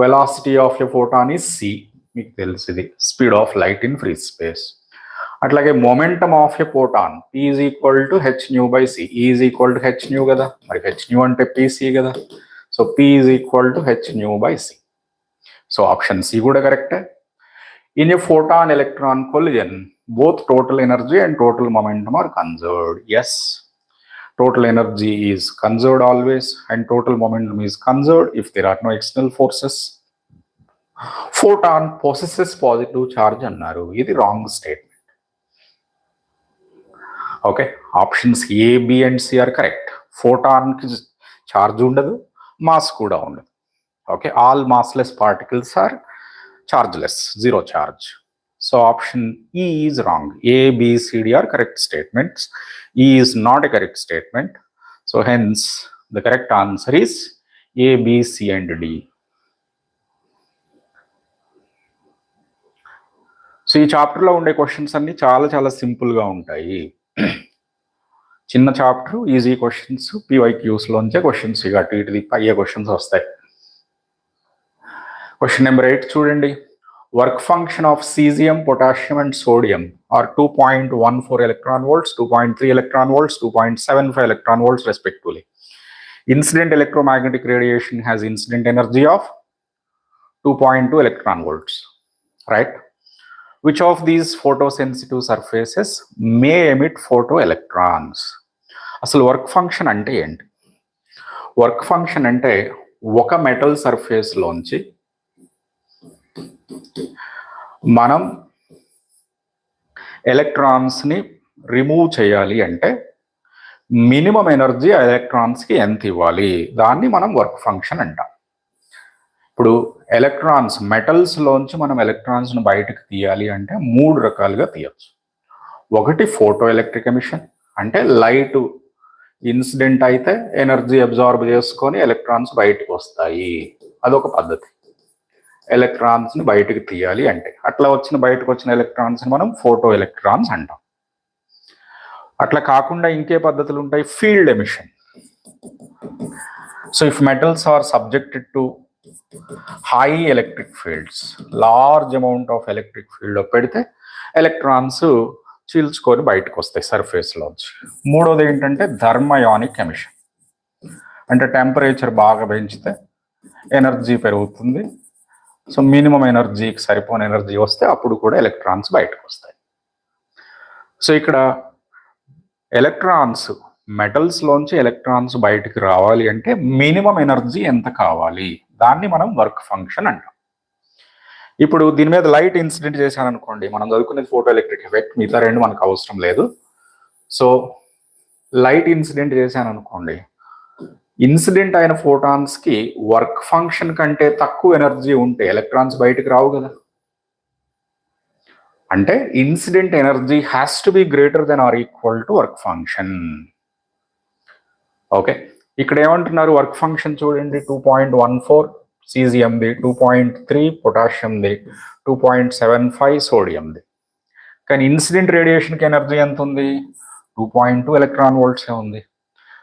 Velocity of a photon is c, మీకు తెలిసింది, speed of light in free space. అట్లాగే momentum of a photon P is equal to hν/c. E is equal to hν కదా, మరి hν అంటే PC కదా. So P is equal to hν/c. So option C కూడా కరెక్టే. In a photon-electron collision, both total energy and total momentum are conserved. Yes. total energy is conserved always, and total momentum is conserved if there are no external forces. Photon possesses positive charge అన్నారు. ఇది wrong statement. Okay, options A, B and C are correct. ఫోటాన్కి charge ఉండదు, mass కూడా ఉండదు. Okay, all massless particles are chargeless, zero charge. So option E is wrong. A, B, C, D are correct statements. E is not a correct statement. So hence the correct answer is A, B, C and D. So ఈ చాప్టర్లో ఉండే questions అన్ని చాలా చాలా సింపుల్గా ఉంటాయి. చిన్న chapter, easy questions, PYQsలోంచే questions ఇక అటు ఇటు అయ్యే క్వశ్చన్స్ వస్తాయి. క్వశ్చన్ నెంబర్ 8 చూడండి. Work function of cesium, potassium and sodium are 2.14 electron volts, 2.3 electron volts, 2.75 electron volts respectively. Incident electromagnetic radiation has incident energy of 2.2 electron volts, right? Which of these photosensitive surfaces may emit photoelectrons? అసలు work function అంటే ఏంటి? Work function అంటే ఒక metal సర్ఫేస్లోంచి మనం ఎలక్ట్రాన్స్ని remove చేయాలి అంటే minimum energy ఆ ఎలక్ట్రాన్స్కి ఎంత ఇవ్వాలి, దాన్ని మనం వర్క్ ఫంక్షన్ అంటాం. ఇప్పుడు ఎలక్ట్రాన్స్ మెటల్స్లోంచి మనం ఎలక్ట్రాన్స్ను బయటకు తీయాలి అంటే 3 రకాలుగా తీయచ్చు. ఒకటి ఫోటో ఎలక్ట్రిక్ ఎమిషన్, అంటే లైట్ ఇన్సిడెంట్ అయితే ఎనర్జీ అబ్జార్బ్ చేసుకొని ఎలక్ట్రాన్స్ బయటకు వస్తాయి, అదొక పద్ధతి. ఎలక్ట్రాన్స్ని బయటకు తీయాలి అంటే అట్లా బయటకు వచ్చిన ఎలక్ట్రాన్స్ని మనం ఫోటో ఎలక్ట్రాన్స్ అంటాం. అట్లా కాకుండా ఇంకే పద్ధతులు ఉంటాయి. Field emission. So if metals are subjected to high electric fields, large amount of electric ఫీల్డ్లో పెడితే ఎలక్ట్రాన్స్ చీల్చుకొని బయటకు వస్తాయి సర్ఫేస్లోంచి. మూడోది ఏంటంటే థర్మయానిక్ ఎమిషన్, అంటే టెంపరేచర్ బాగా పెంచితే ఎనర్జీ పెరుగుతుంది. సో మినిమం ఎనర్జీకి సరిపోని ఎనర్జీ వస్తే అప్పుడు కూడా ఎలక్ట్రాన్స్ బయటకు వస్తాయి. సో ఇక్కడ ఎలక్ట్రాన్స్ మెటల్స్లోంచి ఎలక్ట్రాన్స్ బయటకు రావాలి అంటే మినిమం ఎనర్జీ ఎంత కావాలి, దాన్ని మనం వర్క్ ఫంక్షన్ అంటాం. ఇప్పుడు దీని మీద లైట్ ఇన్సిడెంట్ చేశాను అనుకోండి, మనం చదువుకునేది ఫోటో ఎలక్ట్రిక్ ఎఫెక్ట్, మిగతా రెండు మనకు అవసరం లేదు. సో లైట్ ఇన్సిడెంట్ చేశాను అనుకోండి, ఇన్సిడెంట్ అయిన ఫోటాన్స్కి వర్క్ ఫంక్షన్ కంటే తక్కువ ఎనర్జీ ఉంటే ఎలక్ట్రాన్స్ బయటకు రావు కదా. అంటే incident energy has to be greater than or equal to work function. Okay, ఇక్కడ ఏమంటున్నారు వర్క్ ఫంక్షన్ చూడండి, 2.14 cesiumది, 2.3 పొటాషియంది, 2.75 సోడియంది. కానీ ఇన్సిడెంట్ రేడియేషన్కి ఎనర్జీ ఎంత ఉంది? 2.2 ఎలక్ట్రాన్ వోల్ట్సే ఉంది.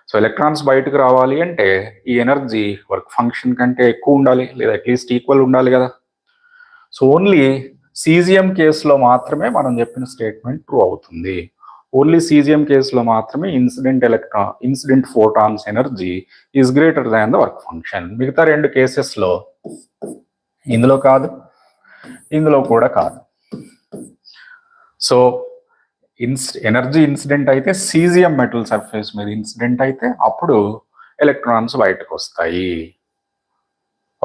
సో ఎలక్ట్రాన్స్ బయటకు రావాలి అంటే ఈ ఎనర్జీ వర్క్ ఫంక్షన్ కంటే ఎక్కువ ఉండాలి, లేదా అట్లీస్ట్ ఈక్వల్ ఉండాలి కదా. సో ఓన్లీ సీజియం కేసులో మాత్రమే మనం చెప్పిన స్టేట్మెంట్ ట్రూ అవుతుంది. ఓన్లీ సీజియం కేసులో మాత్రమే incident photons energy is greater than the work function. మిగతా రెండు కేసెస్లో ఇందులో కాదు, ఇందులో కూడా కాదు. సో ఎనర్జీ ఇన్సిడెంట్ అయితే సీజియం మెటల్ సర్ఫేస్ మీద ఇన్సిడెంట్ అయితే అప్పుడు ఎలక్ట్రాన్స్ బయటకు వస్తాయి.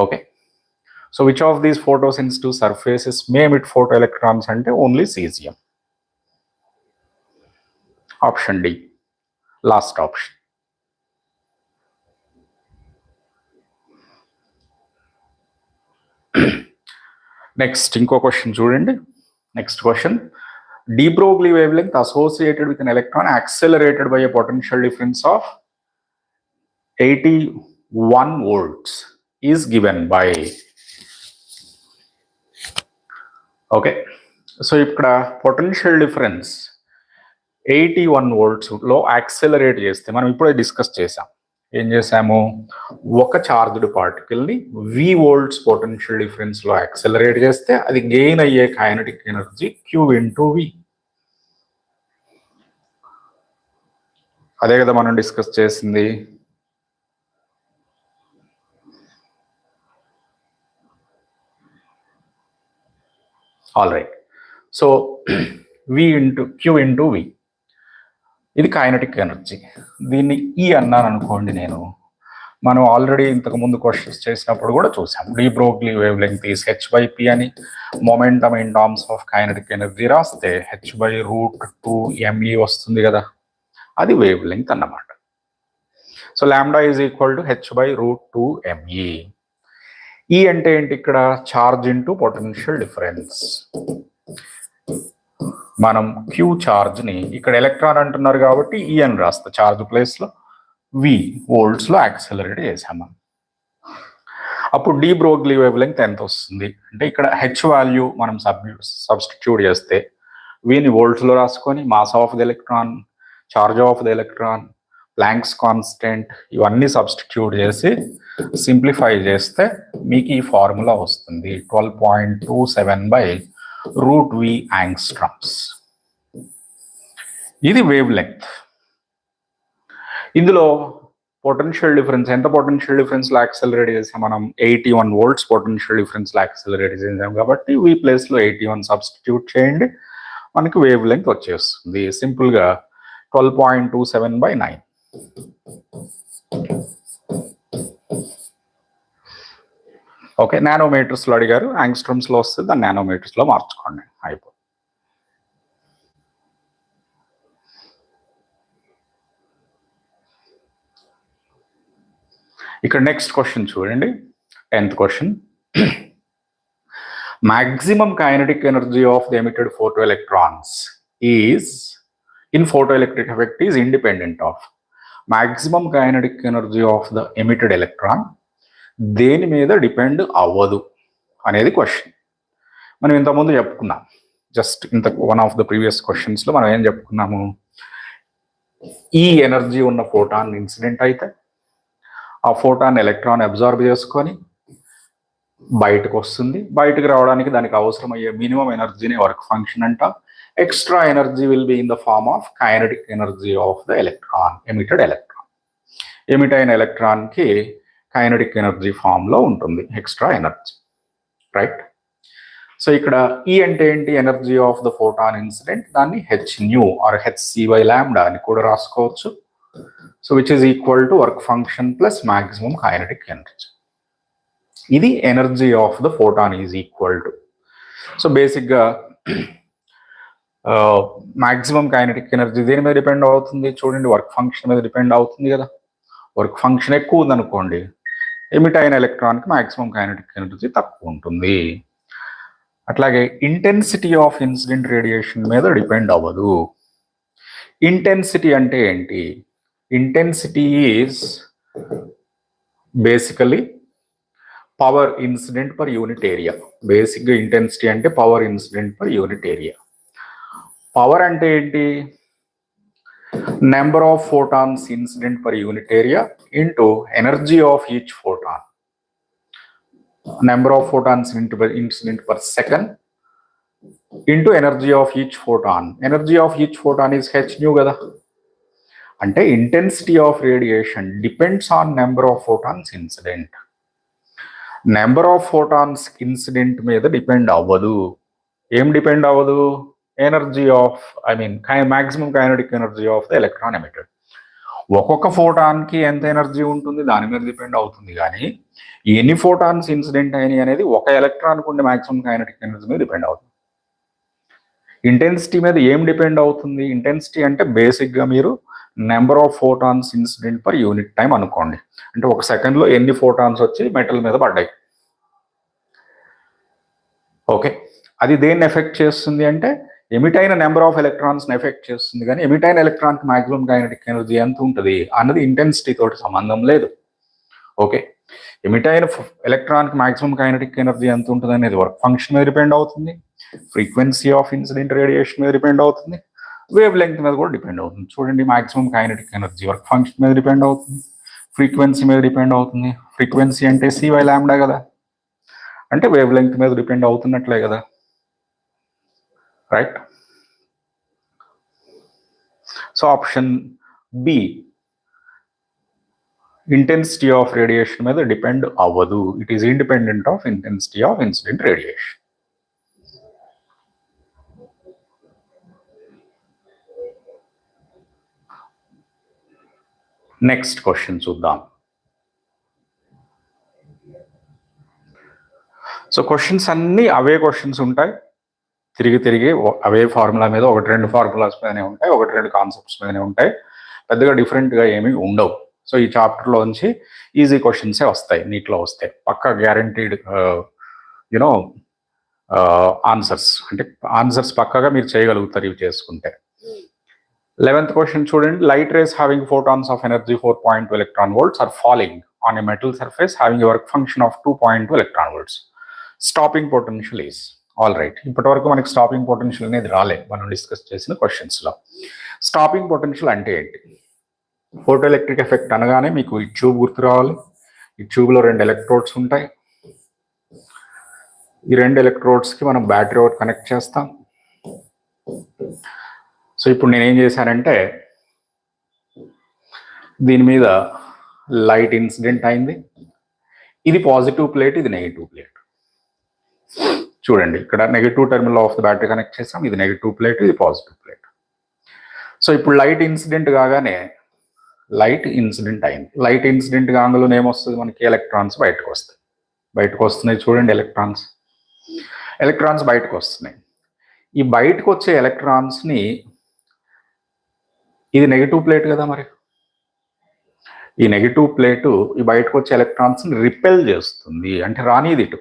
Okay, so which of these photosensitive surfaces may emit photo electrons అంటే only caesium. Option D, last option. Next ఇంకో క్వశ్చన్ చూడండి. Next question, de Broglie wavelength associated with an electron accelerated by a potential difference of 81 volts is given by. Okay, so ఇక్కడ potential difference 81 volts లో accelerate చేస్తే, మనం ఇప్పుడే discuss చేసాం, ఏం చేసాము, ఒక చార్జ్డ్ పార్టికల్ని V volts పొటెన్షియల్ డిఫరెన్స్ లో యాక్సెలరేట్ చేస్తే అది గెయిన్ అయ్యే kinetic energy Q into V. అదే కదా మనం డిస్కస్ చేసింది. All right, so Q into V. ఇది కైనటిక్ ఎనర్జీ. దీన్ని ఈ అన్నాను అనుకోండి. మనం ఆల్రెడీ ఇంతకుముందు క్వశ్చన్స్ చేసినప్పుడు కూడా చూసాం. D Broglie wave length is h/p అని. Momentum in terms of kinetic energy రాస్తే h/√2me వస్తుంది కదా, అది వేవ్ లెంగ్త్ అన్నమాట. So lambda is equal to h/√2me. ఈ అంటే ఏంటి? ఇక్కడ ఛార్జ్ ఇంటూ పొటెన్షియల్ డిఫరెన్స్. మనం క్యూ ఛార్జ్ని ఇక్కడ ఎలక్ట్రాన్ అంటున్నారు కాబట్టి ఈ అని రాస్తా, ఛార్జ్ ప్లేస్లో వి వోల్ట్స్లో యాక్సెలరేట్ చేసాము. అప్పుడు డి బ్రోగ్లీ వేవ్ లెంగ్త్ ఎంత వస్తుంది అంటే ఇక్కడ హెచ్ వాల్యూ మనం సబ్స్టిట్యూట్ చేస్తే విని వోల్ట్స్లో రాసుకొని mass of the electron, charge of the electron, planks constant ఇవన్నీ సబ్స్టిట్యూట్ చేసి సింప్లిఫై చేస్తే మీకు ఈ ఫార్ములా వస్తుంది 12.27/√v యాంగ్స్ట్రమ్స్. ఇది వేవ్ లెంగ్త్. ఇందులో పొటెన్షియల్ డిఫరెన్స్ ఎంత? పొటెన్షియల్ డిఫరెన్స్లో యాక్సెలరేట్ చేసాం మనం 81 volts పొటెన్షియల్ డిఫరెన్స్లో యాక్సెలరేట్ చేసాం కాబట్టి వి ప్లేస్లో 81 సబ్స్టిట్యూట్ చేయండి, మనకి వేవ్ లెంగ్త్ వచ్చేస్తుంది సింపుల్గా 12.27/9. ఓకే, నానోమీటర్స్లో అడిగారు, యాంగ్స్ట్రమ్స్లో వస్తే దాన్ని నానోమీటర్స్లో మార్చుకోండి అయిపోతుంది. ఇక్కడ నెక్స్ట్ క్వశ్చన్ చూడండి, 10th question. Maximum kinetic energy of the emitted photoelectrons is in photoelectric effect is independent of maximum kinetic energy of the emitted electron దేని మీద డిపెండ్ అవ్వదు అనేది క్వశ్చన్. మనం ఇంతకుముందు చెప్పుకున్నాం, just one of the previous క్వశ్చన్స్లో మనం ఏం చెప్పుకున్నాము, ఈ ఎనర్జీ ఉన్న ఫోటాన్ ఇన్సిడెంట్ అయితే ఆ ఫోటాన్ ఎలక్ట్రాన్ అబ్జార్బ్ చేసుకొని బయటకు వస్తుంది. బయటకు రావడానికి దానికి అవసరమయ్యే మినిమం ఎనర్జీని వర్క్ ఫంక్షన్ అంట. Extra energy will be in the form of kinetic energy of the electron, emitted electron. Emit అయిన ఎలక్ట్రాన్కి కైనటిక్ ఎనర్జీ ఫామ్లో ఉంటుంది ఎక్స్ట్రా ఎనర్జీ, రైట్? సో ఇక్కడ ఈ అంటే ఏంటి? Energy of the photon incident, దాన్ని hν ఆర్ hc/λ అని కూడా రాసుకోవచ్చు. So which is equal to work function plus maximum kinetic energy. ఇది energy of the photon is equal to. So బేసిక్గా maximum kinetic energy దేని మీద డిపెండ్ అవుతుంది? చూడండి, వర్క్ ఫంక్షన్ మీద డిపెండ్ అవుతుంది కదా. వర్క్ ఫంక్షన్ ఎక్కువ ఉందనుకోండి, ఎమిట్ అయిన ఎలక్ట్రాన్కి మ్యాక్సిమం కైనటిక్ ఎనర్జీ తక్కువ ఉంటుంది. అట్లాగే ఇంటెన్సిటీ ఆఫ్ ఇన్సిడెంట్ రేడియేషన్ మీద డిపెండ్ అవ్వదు. ఇంటెన్సిటీ అంటే ఏంటి? Intensity is basically power incident per unit area. బేసిక్గా ఇంటెన్సిటీ అంటే power incident per unit area. Power అంటే ఏంటి? Number of photons incident per unit area into energy of each photon. Number of photons incident per second into energy of each photon. Energy of each photon is hν కదా. అంటే intensity of radiation depends on number of photons incident. Number of photons incident మీద depend అవ్వదు. ఏం depend అవ్వదు? Energy of maximum kinetic energy of the electron emitted. ఒక్కొక్క ఫోటాన్కి ఎంత energy ఉంటుంది దాని మీద డిపెండ్ అవుతుంది, కానీ ఎన్ని ఫోటాన్స్ ఇన్సిడెంట్ అయినాయి అనేది ఒక ఎలక్ట్రాన్కి ఉండే మ్యాక్సిమం కైనటిక్ ఎనర్జీ మీద డిపెండ్ అవుతుంది. ఇంటెన్సిటీ మీద ఏం డిపెండ్ అవుతుంది? ఇంటెన్సిటీ అంటే బేసిక్గా మీరు number of photons incident per unit time అనుకోండి. అంటే ఒక సెకండ్లో ఎన్ని ఫోటాన్స్ వచ్చి మెటల్ మీద పడ్డాయి. ఓకే, అది దేన్ని ఎఫెక్ట్ చేస్తుంది అంటే ఎమిట్ అయిన నెంబర్ ఆఫ్ ఎలక్ట్రాన్స్ని ఎఫెక్ట్ చేస్తుంది, కానీ ఎమిట్ అయిన ఎలక్ట్రాన్కి మ్యాక్సిమం కైనటిక్ ఎనర్జీ ఎంత ఉంటుంది అన్నది ఇంటెన్సిటీ తోటి సంబంధం లేదు. ఓకే, ఎమిట్ అయిన ఎలక్ట్రాన్కి మ్యాక్సిమం కైనటిక్ ఎనర్జీ ఎంత ఉంటుంది అనేది వర్క్ ఫంక్షన్ మీద డిపెండ్ అవుతుంది, ఫ్రీక్వెన్సీ ఆఫ్ ఇన్సిడెంట్ రేడియేషన్ మీద డిపెండ్ అవుతుంది, వేవ్ లెంగ్త్ మీద కూడా డిపెండ్ అవుతుంది. చూడండి, maximum kinetic energy work function మీద డిపెండ్ అవుతుంది, ఫ్రీక్వెన్సీ మీద డిపెండ్ అవుతుంది. ఫ్రీక్వెన్సీ అంటే c/λ కదా, అంటే వేవ్ లెంగ్త్ మీద డిపెండ్ అవుతున్నట్లే కదా, right? So option B intensity of radiation మీద డిపెండ్ అవ్వదు. It is independent of intensity of incident radiation. Next question చూద్దాం. సో క్వశ్చన్స్ అన్నీ అవే క్వశ్చన్స్ ఉంటాయి, తిరిగి అవే ఫార్ములా మీద, 1-2 ఫార్ములాస్ మీదనే ఉంటాయి, 1-2 కాన్సెప్ట్స్ మీదనే ఉంటాయి, పెద్దగా డిఫరెంట్గా ఏమీ ఉండవు. సో ఈ చాప్టర్లోంచి ఈజీ క్వశ్చన్సే వస్తాయి, నీట్లో వస్తాయి, పక్కా గ్యారంటీడ్ యునో ఆన్సర్స్. అంటే ఆన్సర్స్ పక్కగా మీరు చేయగలుగుతారు ఇవి చేసుకుంటే. 11th క్వశ్చన్ చూడండి. Light race having photons of energy 4.2 electron volts are falling on a metal surface having a work function of 2.2 electron volts. Stopping potential is. All right, ఇప్పటి వరకు మనకి స్టాపింగ్ పొటెన్షియల్ అనేది రాలే మనం డిస్కస్ చేసిన క్వశ్చన్స్లో. Stopping potential అంటే ఏంటి? Photo electric effect అనగానే మీకు ఈ ట్యూబ్ గుర్తు రావాలి. ఈ ట్యూబ్లో 2 ఎలక్ట్రోడ్స్ ఉంటాయి. ఈ 2 ఎలక్ట్రోడ్స్కి మనం బ్యాటరీ ఒకటి కనెక్ట్ చేస్తాం. సో ఇప్పుడు నేనేం చేశానంటే దీని మీద లైట్ ఇన్సిడెంట్ అయింది. ఇది పాజిటివ్ ప్లేట్, ఇది నెగిటివ్ ప్లేట్. చూడండి, ఇక్కడ negative terminal of the battery connect చేసాం. ఇది నెగిటివ్ ప్లేట్, ఇది పాజిటివ్ ప్లేట్. సో ఇప్పుడు లైట్ ఇన్సిడెంట్ కాగానే లైట్ ఇన్సిడెంట్ అయింది. లైట్ ఇన్సిడెంట్ కాగానే ఏమొస్తుంది మనకి? ఎలక్ట్రాన్స్ బయటకు వస్తాయి. బయటకు వస్తున్నాయి చూడండి, ఎలక్ట్రాన్స్ బయటకు వస్తున్నాయి. ఈ బయటకు వచ్చే ఎలక్ట్రాన్స్ని, ఇది నెగిటివ్ ప్లేట్ కదా, మరి ఈ నెగిటివ్ ప్లేటు ఈ బయటకు వచ్చే ఎలక్ట్రాన్స్ని రిపెల్ చేస్తుంది, అంటే రానిది ఇటు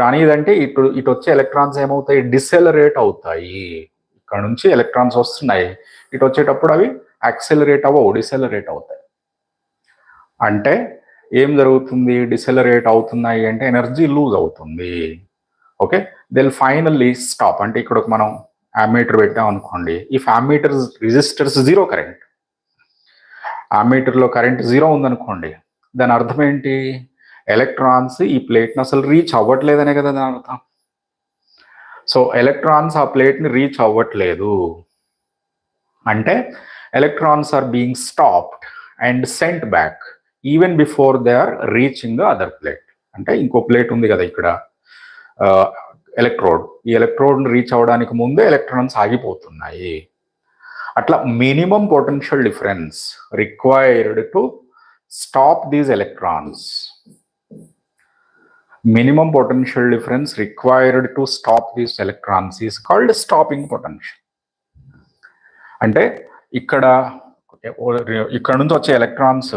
రానిదంటే ఇటు వచ్చే ఎలక్ట్రాన్స్ ఏమవుతాయి? డిసెలరేట్ అవుతాయి. ఇక్కడ నుంచి ఎలక్ట్రాన్స్ వస్తున్నాయి, ఇటు వచ్చేటప్పుడు అవి యాక్సెలరేట్ అవ్వవు, డిసెలరేట్ అవుతాయి. అంటే ఏం జరుగుతుంది? డిసెలరేట్ అవుతున్నాయి అంటే ఎనర్జీ లూజ్ అవుతుంది. Okay, then finally stop. అంటే ఇక్కడ మనం అమ్మీటర్ పెట్టాం అనుకోండి. ఇఫ్ అమ్మీటర్ రిజిస్టర్స్ 0 కరెంట్, అమ్మీటర్లో కరెంట్ 0 ఉందనుకోండి, దాని అర్థం ఏంటి? ఎలక్ట్రాన్స్ ఈ ప్లేట్ని అసలు రీచ్ అవ్వట్లేదనే కదా దాని అర్థం. సో ఎలక్ట్రాన్స్ ఆ ప్లేట్ని రీచ్ అవ్వట్లేదు అంటే electrons are being stopped and sent back even before they are reaching the other plate. అంటే ఇంకో ప్లేట్ ఉంది కదా ఇక్కడ, ఎలక్ట్రోడ్. ఈ ఎలక్ట్రోడ్ని రీచ్ అవ్వడానికి ముందే ఎలక్ట్రాన్స్ ఆగిపోతున్నాయి. అట్లా minimum potential difference required to stop these electrons. Minimum potential difference required to stop these electrons is called stopping potential. అంటే ఇక్కడ నుంచి వచ్చే ఎలక్ట్రాన్స్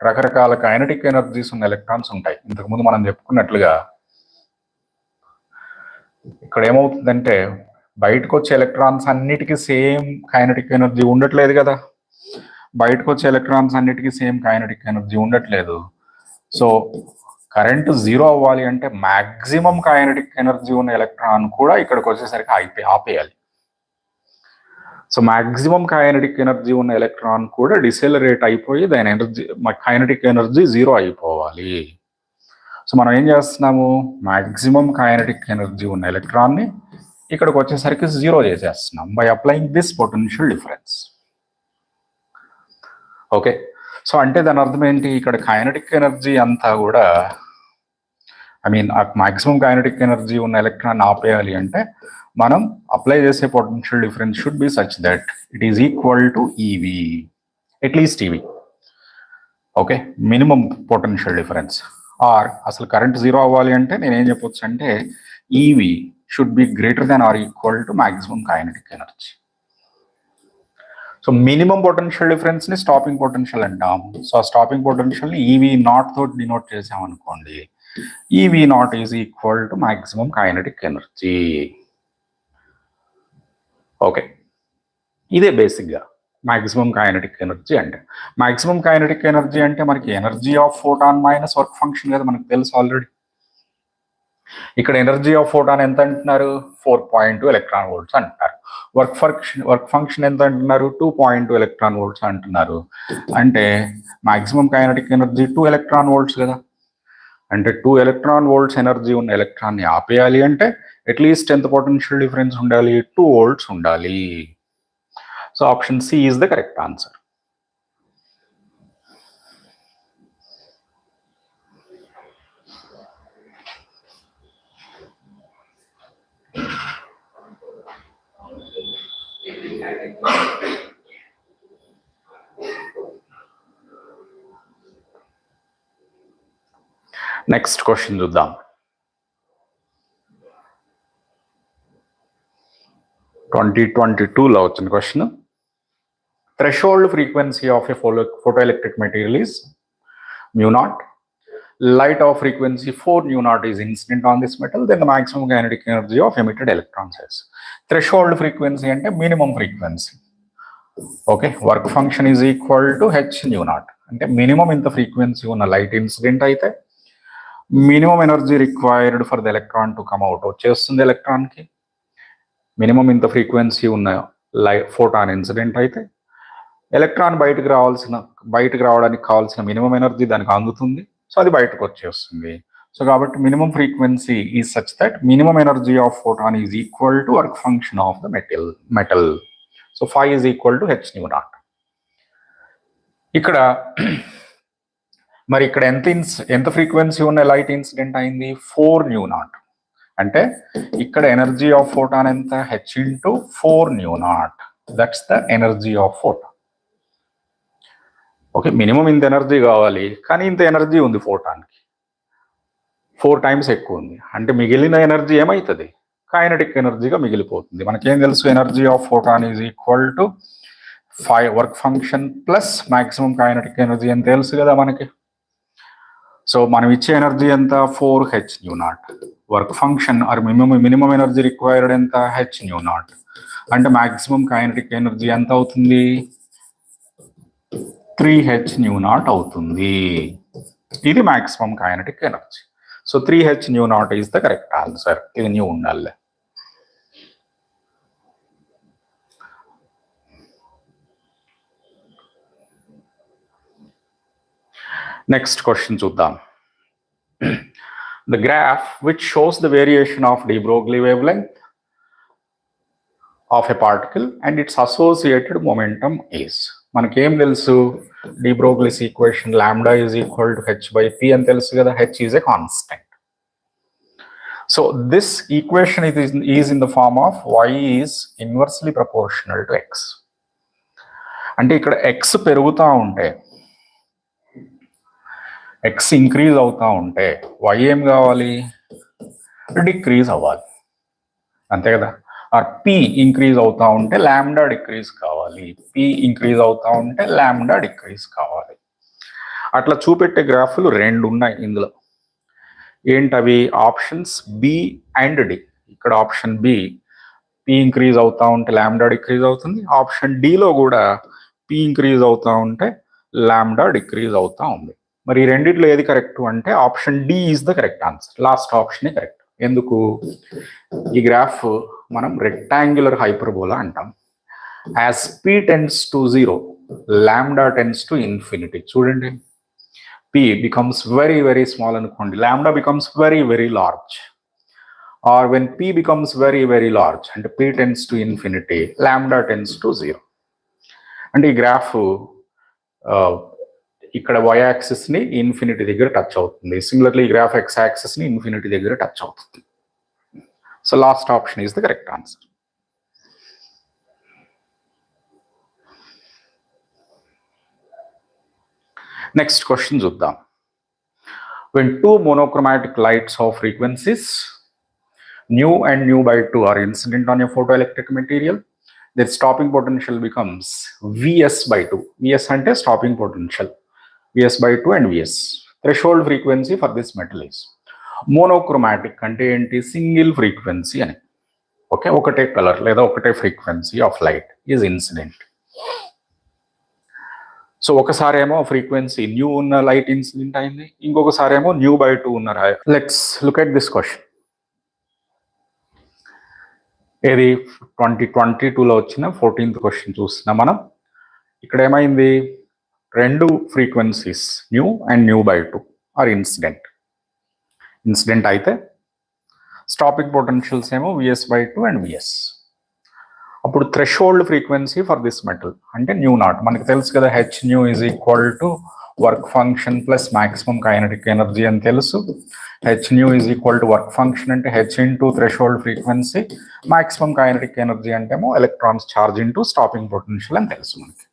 రకరకాల కైనటిక్ ఎనర్జీస్ ఉన్న ఎలక్ట్రాన్స్ ఉంటాయి. ఇంతకుముందు మనం చెప్పుకున్నట్లుగా ఇక్కడ ఏమవుతుందంటే బయటకు వచ్చే ఎలక్ట్రాన్స్ అన్నిటికీ సేమ్ కైనటిక్ ఎనర్జీ ఉండట్లేదు కదా. బయటకు వచ్చే ఎలక్ట్రాన్స్ అన్నిటికీ సేమ్ కైనటిక్ ఎనర్జీ ఉండట్లేదు. సో కరెంటు 0 అవ్వాలి అంటే మ్యాక్సిమం కైనటిక్ ఎనర్జీ ఉన్న ఎలక్ట్రాన్ కూడా ఇక్కడికి వచ్చేసరికి ఆపేయాలి. సో మ్యాక్సిమం కైనటిక్ ఎనర్జీ ఉన్న ఎలక్ట్రాన్ కూడా డిసెలరేట్ అయిపోయి దాని ఎనర్జీ, కైనటిక్ ఎనర్జీ 0 అయిపోవాలి. సో మనం ఏం చేస్తున్నాము? మ్యాక్సిమం కైనటిక్ ఎనర్జీ ఉన్న ఎలక్ట్రాన్ని ఇక్కడికి వచ్చేసరికి 0 చేసేస్తున్నాం by applying this potential difference. Okay, so అంటే దాని అర్థం ఏంటి? ఇక్కడ కైనటిక్ ఎనర్జీ అంతా కూడా, మాక్సిమం కైనటిక్ ఎనర్జీ ఉన్న ఎలక్ట్రాన్ ఆపేయాలి అంటే మనం అప్లై చేసే potential difference should be such that it is equal to eV, at least eV. Okay, minimum potential difference. Or అసలు కరెంట్ 0 అవ్వాలి అంటే నేనేం చెప్పొచ్చు అంటే eV should be greater than or equal to maximum kinetic energy. So minimum potential difference ని stopping potential అంటాం. So ఆ stopping potential ని ఈవీ నాట్ తో డినోట్ చేసామనుకోండి, EV not is equal to maximum kinetic energy. Okay, ఇదే బేసిక్గా maximum kinetic energy అంటే. Maximum kinetic energy అంటే మనకి energy of photon minus work function కదా, మనకు తెలుసు ఆల్రెడీ. ఇక్కడ ఎనర్జీ ఆఫ్ ఫోటాన్ ఎంత అంటున్నారు? 4.2 ఎలక్ట్రాన్ వోల్ట్స్ అంటున్నారు. వర్క్ ఫంక్షన్ ఎంత అంటున్నారు? 2.2 ఎలక్ట్రాన్ వోల్ట్స్ అంటున్నారు. అంటే maximum kinetic energy 2 electron volts కదా. అంటే 2 ఎలక్ట్రాన్ వోల్ట్స్ ఎనర్జీ ఉన్న ఎలక్ట్రాన్ని ఆపేయాలి అంటే అట్లీస్ట్ ఎంత పొటెన్షియల్ డిఫరెన్స్ ఉండాలి? 2 వోల్ట్స్ ఉండాలి. So option C is the correct answer. Next question చూద్దాం. 2022లో వచ్చిన question. Threshold frequency of a photoelectric material is mu naught. Light of frequency 4 nu naught is incident on this metal, then the maximum kinetic energy of emitted electrons is. Threshold frequency అంటే minimum frequency. Okay, work function is equal to H nu naught. అంటే minimum ఇంత frequency ఉన్న light incident అయితే minimum energy required for the electron to come out వచ్చేస్తుంది ఎలక్ట్రాన్కి. Minimum ఇంత frequency ఉన్న photon incident అయితే electron బయటకు రావడానికి కావాల్సిన మినిమం ఎనర్జీ దానికి అందుతుంది. సో అది బయటకు వచ్చేస్తుంది. సో కాబట్టి minimum frequency is such that minimum energy of photon is equal to work function of the metal. So phi is equal to H nu not. ఇక్కడ మరి ఇక్కడ ఎంత ఫ్రీక్వెన్సీ ఉన్న లైట్ ఇన్సిడెంట్ అయింది? 4 న్యూ నాట్. అంటే ఇక్కడ energy of photon ఎంత? H into 4 new not. That's the energy of photon. Okay, minimum ఇంత ఎనర్జీ కావాలి, కానీ ఇంత ఎనర్జీ ఉంది ఫోటాన్కి, 4 టైమ్స్ ఎక్కువ ఉంది. అంటే మిగిలిన ఎనర్జీ ఏమవుతుంది? కైనటిక్ ఎనర్జీగా మిగిలిపోతుంది. మనకేం తెలుసు? Energy of photon is equal to work function plus maximum kinetic energy అని తెలుసు కదా మనకి. సో మనం ఇచ్చే ఎనర్జీ ఎంత? 4 H nu naught. Work function or minimum energy required ఎంత? H nu naught. అంటే మాక్సిమం కైనటిక్ ఎనర్జీ ఎంత అవుతుంది? 3h న్యూ నాట్ అవుతుంది. ఇది maximum kinetic energy. So 3h nu naught is the correct answer. ఇది న్యూ ఉండాలి. Next question చూద్దాం. The graph which shows the variation of de Broglie wavelength of a particle and its associated momentum is. మనకేం తెలుసు? de Broglie's equation lambda is equal to h by p అని తెలుసు కదా. h is a constant. So this equation is in the form of y is inversely proportional to x. అంటే ఇక్కడ x పెరుగుతూ ఉంటే, x increase అవుతూ ఉంటే y ఏం కావాలి? డిక్రీజ్ అవ్వాలి, అంతే కదా. ఆర్ p ఇంక్రీజ్ అవుతూ ఉంటే లాంబ్డా డిక్రీజ్ కావాలి, p ఇంక్రీజ్ అవుతూ ఉంటే లాంబ్డా డిక్రీజ్ కావాలి. అట్లా చూపెట్టే గ్రాఫ్లు 2 ఉన్నాయి ఇందులో. ఏంటవి? Options B and D. ఇక్కడ ఆప్షన్ బి p ఇంక్రీజ్ అవుతూ ఉంటే లాంబ్డా డిక్రీజ్ అవుతుంది. ఆప్షన్ డిలో కూడా p ఇంక్రీజ్ అవుతూ ఉంటే లాంబ్డా డిక్రీజ్ అవుతూ ఉంది. మరి ఈ రెండిట్లో ఏది కరెక్ట్ అంటే option D is the correct answer. Last ఆప్షనే కరెక్ట్. ఎందుకు? ఈ గ్రాఫ్ మనం రెక్టాంగులర్ హైపర్బోలా అంటాం. As p tends to 0 lambda tends to infinity. చూడండి, p becomes very very small అనుకోండి, lambda becomes very very large. Or when p becomes very very large అంటే p tends to infinity, lambda tends to 0. అంటే ఈ graph ఇక్కడ y axis ని infinity దగ్గర touch అవుతుంది. Similarly ఈ గ్రాఫ్ x యాక్సిస్ ని ఇన్ఫినిటీ దగ్గర టచ్ అవుతుంది. So last option is the correct answer. Next question చూద్దాం. When 2 monochromatic lights of frequencies nu and nu by 2 are incident on a photoelectric material, their stopping potential becomes Vs by 2. Vs అంటే stopping potential. Vs by 2 and Vs. Threshold frequency for this metal is. Monochromatic అంటే ఏంటి? Single frequency అని. Okay, ఒకటే colour లేదా ఒకటే frequency of light is incident. So ఒకసారి ఏమో frequency nu ఉన్న లైట్ ఇన్సిడెంట్ అయింది, ఇంకొకసారి ఏమో న్యూ బై 2 ఉన్న. Let's look at this question. ఏది 2022లో వచ్చిన 14th క్వశ్చన్ చూస్తున్నాం మనం. ఇక్కడ ఏమైంది? 2 frequencies nu and nu by 2 are incident అయితే స్టాపింగ్ పొటెన్షియల్స్ ఏమో Vs by 2 అండ్ Vs. అప్పుడు threshold frequency for this metal అంటే న్యూ నాట్. మనకు తెలుసు కదా, H nu is equal to work function plus maximum kinetic energy అని తెలుసు. H nu is equal to work function అంటే H into threshold frequency, maximum kinetic energy అంటేమో electron's charge into stopping potential అని తెలుసు మనకి.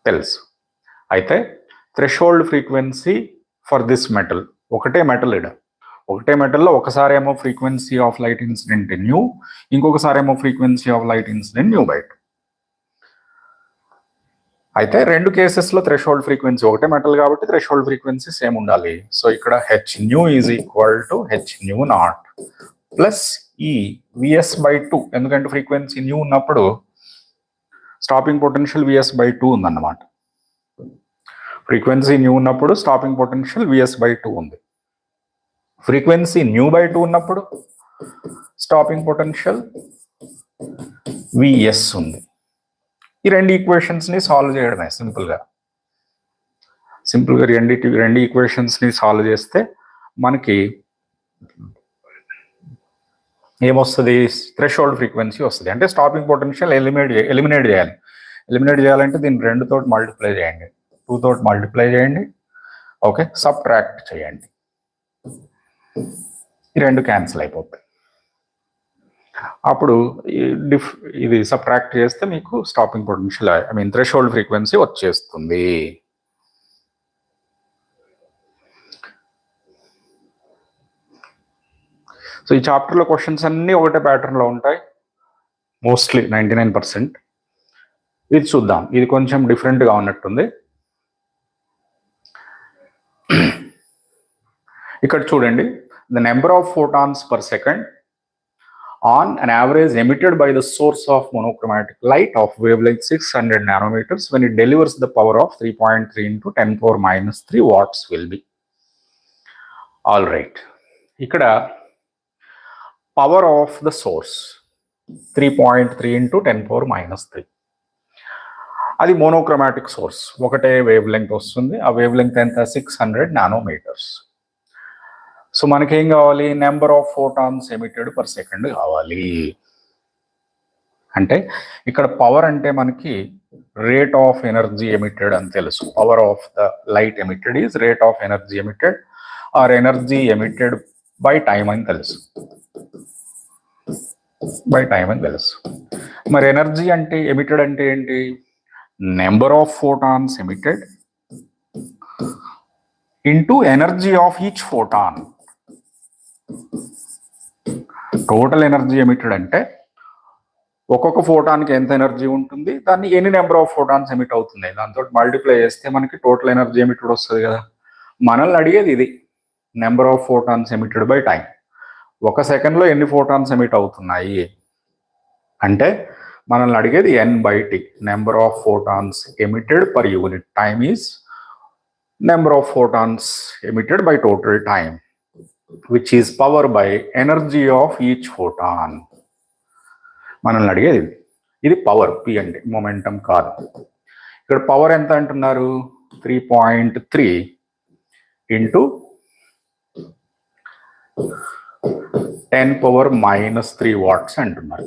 తెలుసు. అయితే threshold frequency for this metal, ఒకటే మెటల్ ఇడ, ఒకటే మెటల్లో ఒకసారి ఏమో frequency of light incident new, ఇంకొకసారి ఏమో frequency of light incident new by 2. అయితే రెండు కేసెస్లో థ్రెషోల్డ్ ఫ్రీక్వెన్సీ ఒకటే మెటల్ కాబట్టి థ్రెషోల్డ్ ఫ్రీక్వెన్సీ సేమ్ ఉండాలి. సో ఇక్కడ H nu is equal to H nu not plus ఈ విఎస్ బై 2, ఎందుకంటే ఫ్రీక్వెన్సీ న్యూ ఉన్నప్పుడు స్టాపింగ్ పొటెన్షియల్ విఎస్ బై 2 ఉందన్నమాట. ఫ్రీక్వెన్సీ న్యూ ఉన్నప్పుడు స్టాపింగ్ పొటెన్షియల్ విఎస్ బై 2 ఉంది. ఫ్రీక్వెన్సీ న్యూ బై 2 ఉన్నప్పుడు స్టాపింగ్ పొటెన్షియల్ విఎస్ ఉంది. ఈ రెండు ఈక్వేషన్స్ని సాల్వ్ చేయడమే సింపుల్గా రెండు ఈక్వేషన్స్ని సాల్వ్ చేస్తే మనకి ఏమొస్తుంది, థ్రెషోల్డ్ ఫ్రీక్వెన్సీ వస్తుంది. అంటే స్టాపింగ్ పొటెన్షియల్ ఎలిమినేట్ చేయాలి. ఎలిమినేట్ చేయాలంటే దీన్ని 2 తోటి మల్టిప్లై చేయండి, 2 తోటి మల్టిప్లై చేయండి, ఓకే, సబ్ట్రాక్ట్ చేయండి, ఈ రెండు క్యాన్సిల్ అయిపోతాయి. అప్పుడు ఇది సబ్ట్రాక్ట్ చేస్తే మీకు స్టాపింగ్ పొటెన్షియల్ థ్రెషోల్డ్ ఫ్రీక్వెన్సీ వచ్చేస్తుంది. సో ఈ చాప్టర్లో క్వశ్చన్స్ అన్నీ ఒకటే ప్యాటర్న్లో ఉంటాయి, మోస్ట్లీ 99%. ఇది చూద్దాం, ఇది కొంచెం డిఫరెంట్గా ఉన్నట్టుంది. ఇక్కడ చూడండి, the number of photons per second on an average emitted by the source of monochromatic light of wavelength 600 nanometers when it delivers the power of 3.3 into 10⁻³ watts will be. All right. Ikkada power of the source 3.3 into 10⁻³ అది monochromatic source, ఒకటే wave length వస్తుంది. ఆ wave length ఎంత, 600 nanometres. So మనకేం కావాలి, number of photons emitted per second కావాలి. అంటే ఇక్కడ పవర్ అంటే మనకి రేట్ ఆఫ్ ఎనర్జీ ఎమిటెడ్ అని తెలుసు. Power of the light emitted is rate of energy emitted or energy emitted by time అని తెలుసు. మరి ఎనర్జీ అంటే ఎమిటెడ్ అంటే ఏంటి, number of photons emitted into energy of each photon. Total energy emitted అంటే ఒక్కొక్క ఫోటాన్కి ఎంత ఎనర్జీ ఉంటుంది, దాన్ని ఎన్ని నెంబర్ ఆఫ్ ఫోటాన్స్ ఎమిట్ అవుతుంది, దాంతో మల్టిప్లై చేస్తే మనకి టోటల్ ఎనర్జీ ఎమిటెడ్ వస్తుంది కదా. మనల్ని అడిగేది ఇది, number of photons emitted by time. ఒక సెకండ్లో ఎన్ని ఫోటాన్స్ ఎమిట్ అవుతున్నాయి అంటే మనల్ని అడిగేది n/t, number of photons emitted per unit time is number of photons emitted by total time, which is power by energy of each photon. మనల్ని అడిగేది ఇది పవర్, పి అంటే మొమెంటం కాదు. ఇక్కడ పవర్ ఎంత అంటున్నారు, 3.3 ఇంటూ 10⁻³ వాట్స్ అంటున్నారు.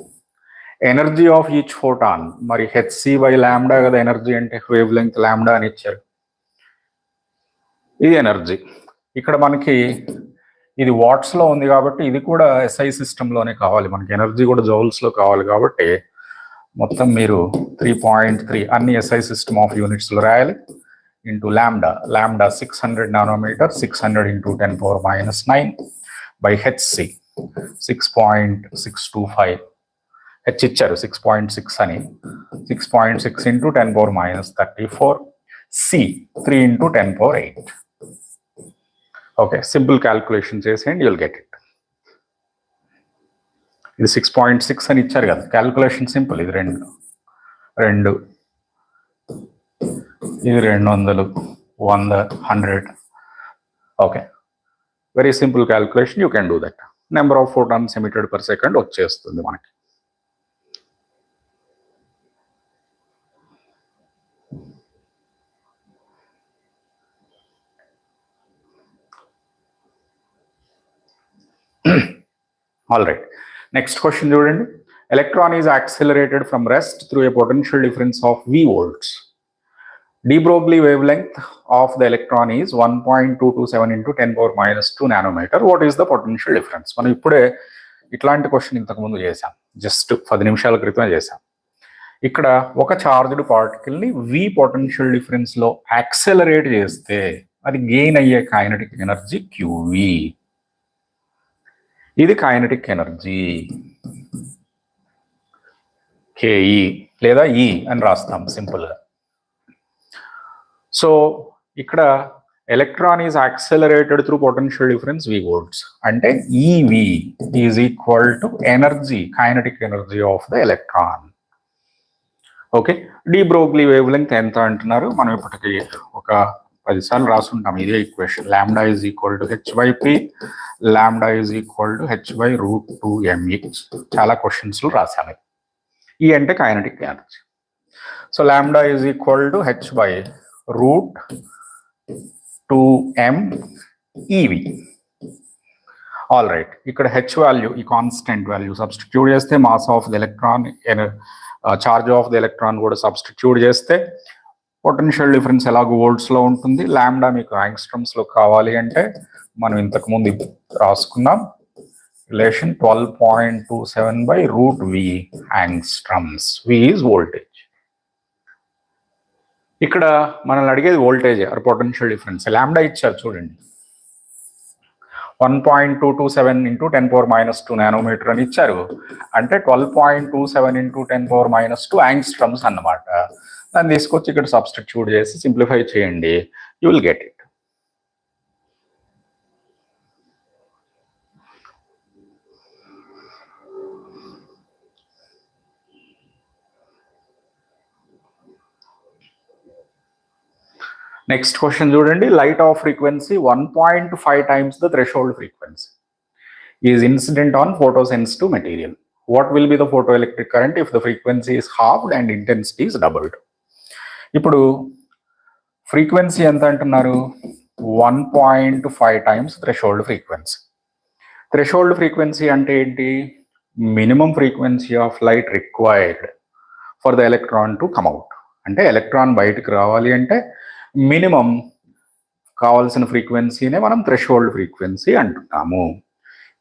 ఎనర్జీ ఆఫ్ ఈచ్ ఫోటాన్, మరి hc/λ కదా ఎనర్జీ అంటే, వేవ్ లెంగ్త్ లాంబ్డా అని ఇచ్చారు, ఇది ఎనర్జీ. ఇక్కడ మనకి ఇది వాట్స్లో ఉంది కాబట్టి ఇది కూడా SI సిస్టంలోనే కావాలి, మనకి ఎనర్జీ కూడా జౌల్స్లో కావాలి కాబట్టి మొత్తం మీరు 3.3 అన్ని SI సిస్టమ్ ఆఫ్ యూనిట్స్లో రాయాలి. Into lambda 600 nanometre, 600 into 10⁻⁹ by hc 6.625, h ఇచ్చారు 6.6 అని, 6.6 into 10⁻34, c 3 into 10⁸. Okay, simple calculation చేసేయండి, యుల్ గెట్ ఇట్. ఇది 6.6 అని ఇచ్చారు కదా, క్యాల్కులేషన్ సింపుల్. ఇది 2, ఇది 200, 100, 100. Okay, very simple calculation, you can do that. Number of photons emitted per second వచ్చేస్తుంది మనకి. All right, next question చూడండి. Electron is accelerated from rest through a potential difference of v volts. De Broglie wavelength of the electron is 1.227 into 10⁻² nanometer. What is the potential difference? మనం ఇప్పుడే ఇట్లాంటి question ఇంతకుముందు చేసాం, just 10 నిమిషాల క్రితమే చేసాం. ఇక్కడ ఒక చార్జ్డ్ పార్టికల్ని v పొటెన్షియల్ డిఫరెన్స్లో యాక్సెలరేట్ చేస్తే అది గెయిన్ అయ్యే కైనెటిక్ ఎనర్జీ qv. ఇది కైనెటిక్ ఎనర్జీ ke లేదా E అని రాస్తాం సింపుల్గా. సో ఇక్కడ electron is accelerated through potential difference v volts. అంటే EV is equal to energy, kinetic energy of the electron. Okay, D Broglie wave length ఎంత అంటున్నారు? మనం ఇప్పటికి ఒక 10 సార్లు రాసుకుంటాం ఇదే equation. Lambda is equal to h/p, lambda is equal to h/√2me. చాలా క్వశ్చన్స్లో రాశాను. ఈ అంటే kinetic energy. So lambda is equal to h/√2mEV. All right, ఇక్కడ h వాల్యూ, ఈ కాన్స్టెంట్ వాల్యూ సబ్స్టిట్యూట్ చేస్తే mass of the electron, charge of the electron కూడా substitute చేస్తే potential difference ఎలాగో వోల్ట్స్లో ఉంటుంది. లాంబ్డా మీకు యాంగ్స్ట్రమ్స్లో కావాలి అంటే మనం ఇంతకుముందు రాసుకున్నాం relation 12.27/√v angstroms. v is voltage. ఇక్కడ మనల్ని అడిగేది voltage or potential difference. Lambda ఇచ్చారు చూడండి, 1.227 × 10⁻² నానోమీటర్ అని ఇచ్చారు. అంటే 12.27 × 10⁻² యాంగ్స్ట్రమ్స్ అన్నమాట. దాన్ని తీసుకొచ్చి ఇక్కడ సబ్స్టిట్యూట్ చేసి సింప్లిఫై చేయండి, you will get it. Next question చూడండి. Light of frequency 1.5 times the threshold frequency is incident on photosensitive material. What will be the photoelectric current if the frequency is halved and intensity is doubled? ఇప్పుడు frequency ఎంత అంటున్నారు? 1.5 times threshold frequency. Threshold frequency అంటే ఏంటి? Minimum frequency of light required for the electron to come out. అంటే electron బయటకు రావాలి అంటే minimum కావాల్సిన ఫ్రీక్వెన్సీనే మనం థ్రెషోల్డ్ ఫ్రీక్వెన్సీ అంటున్నాము.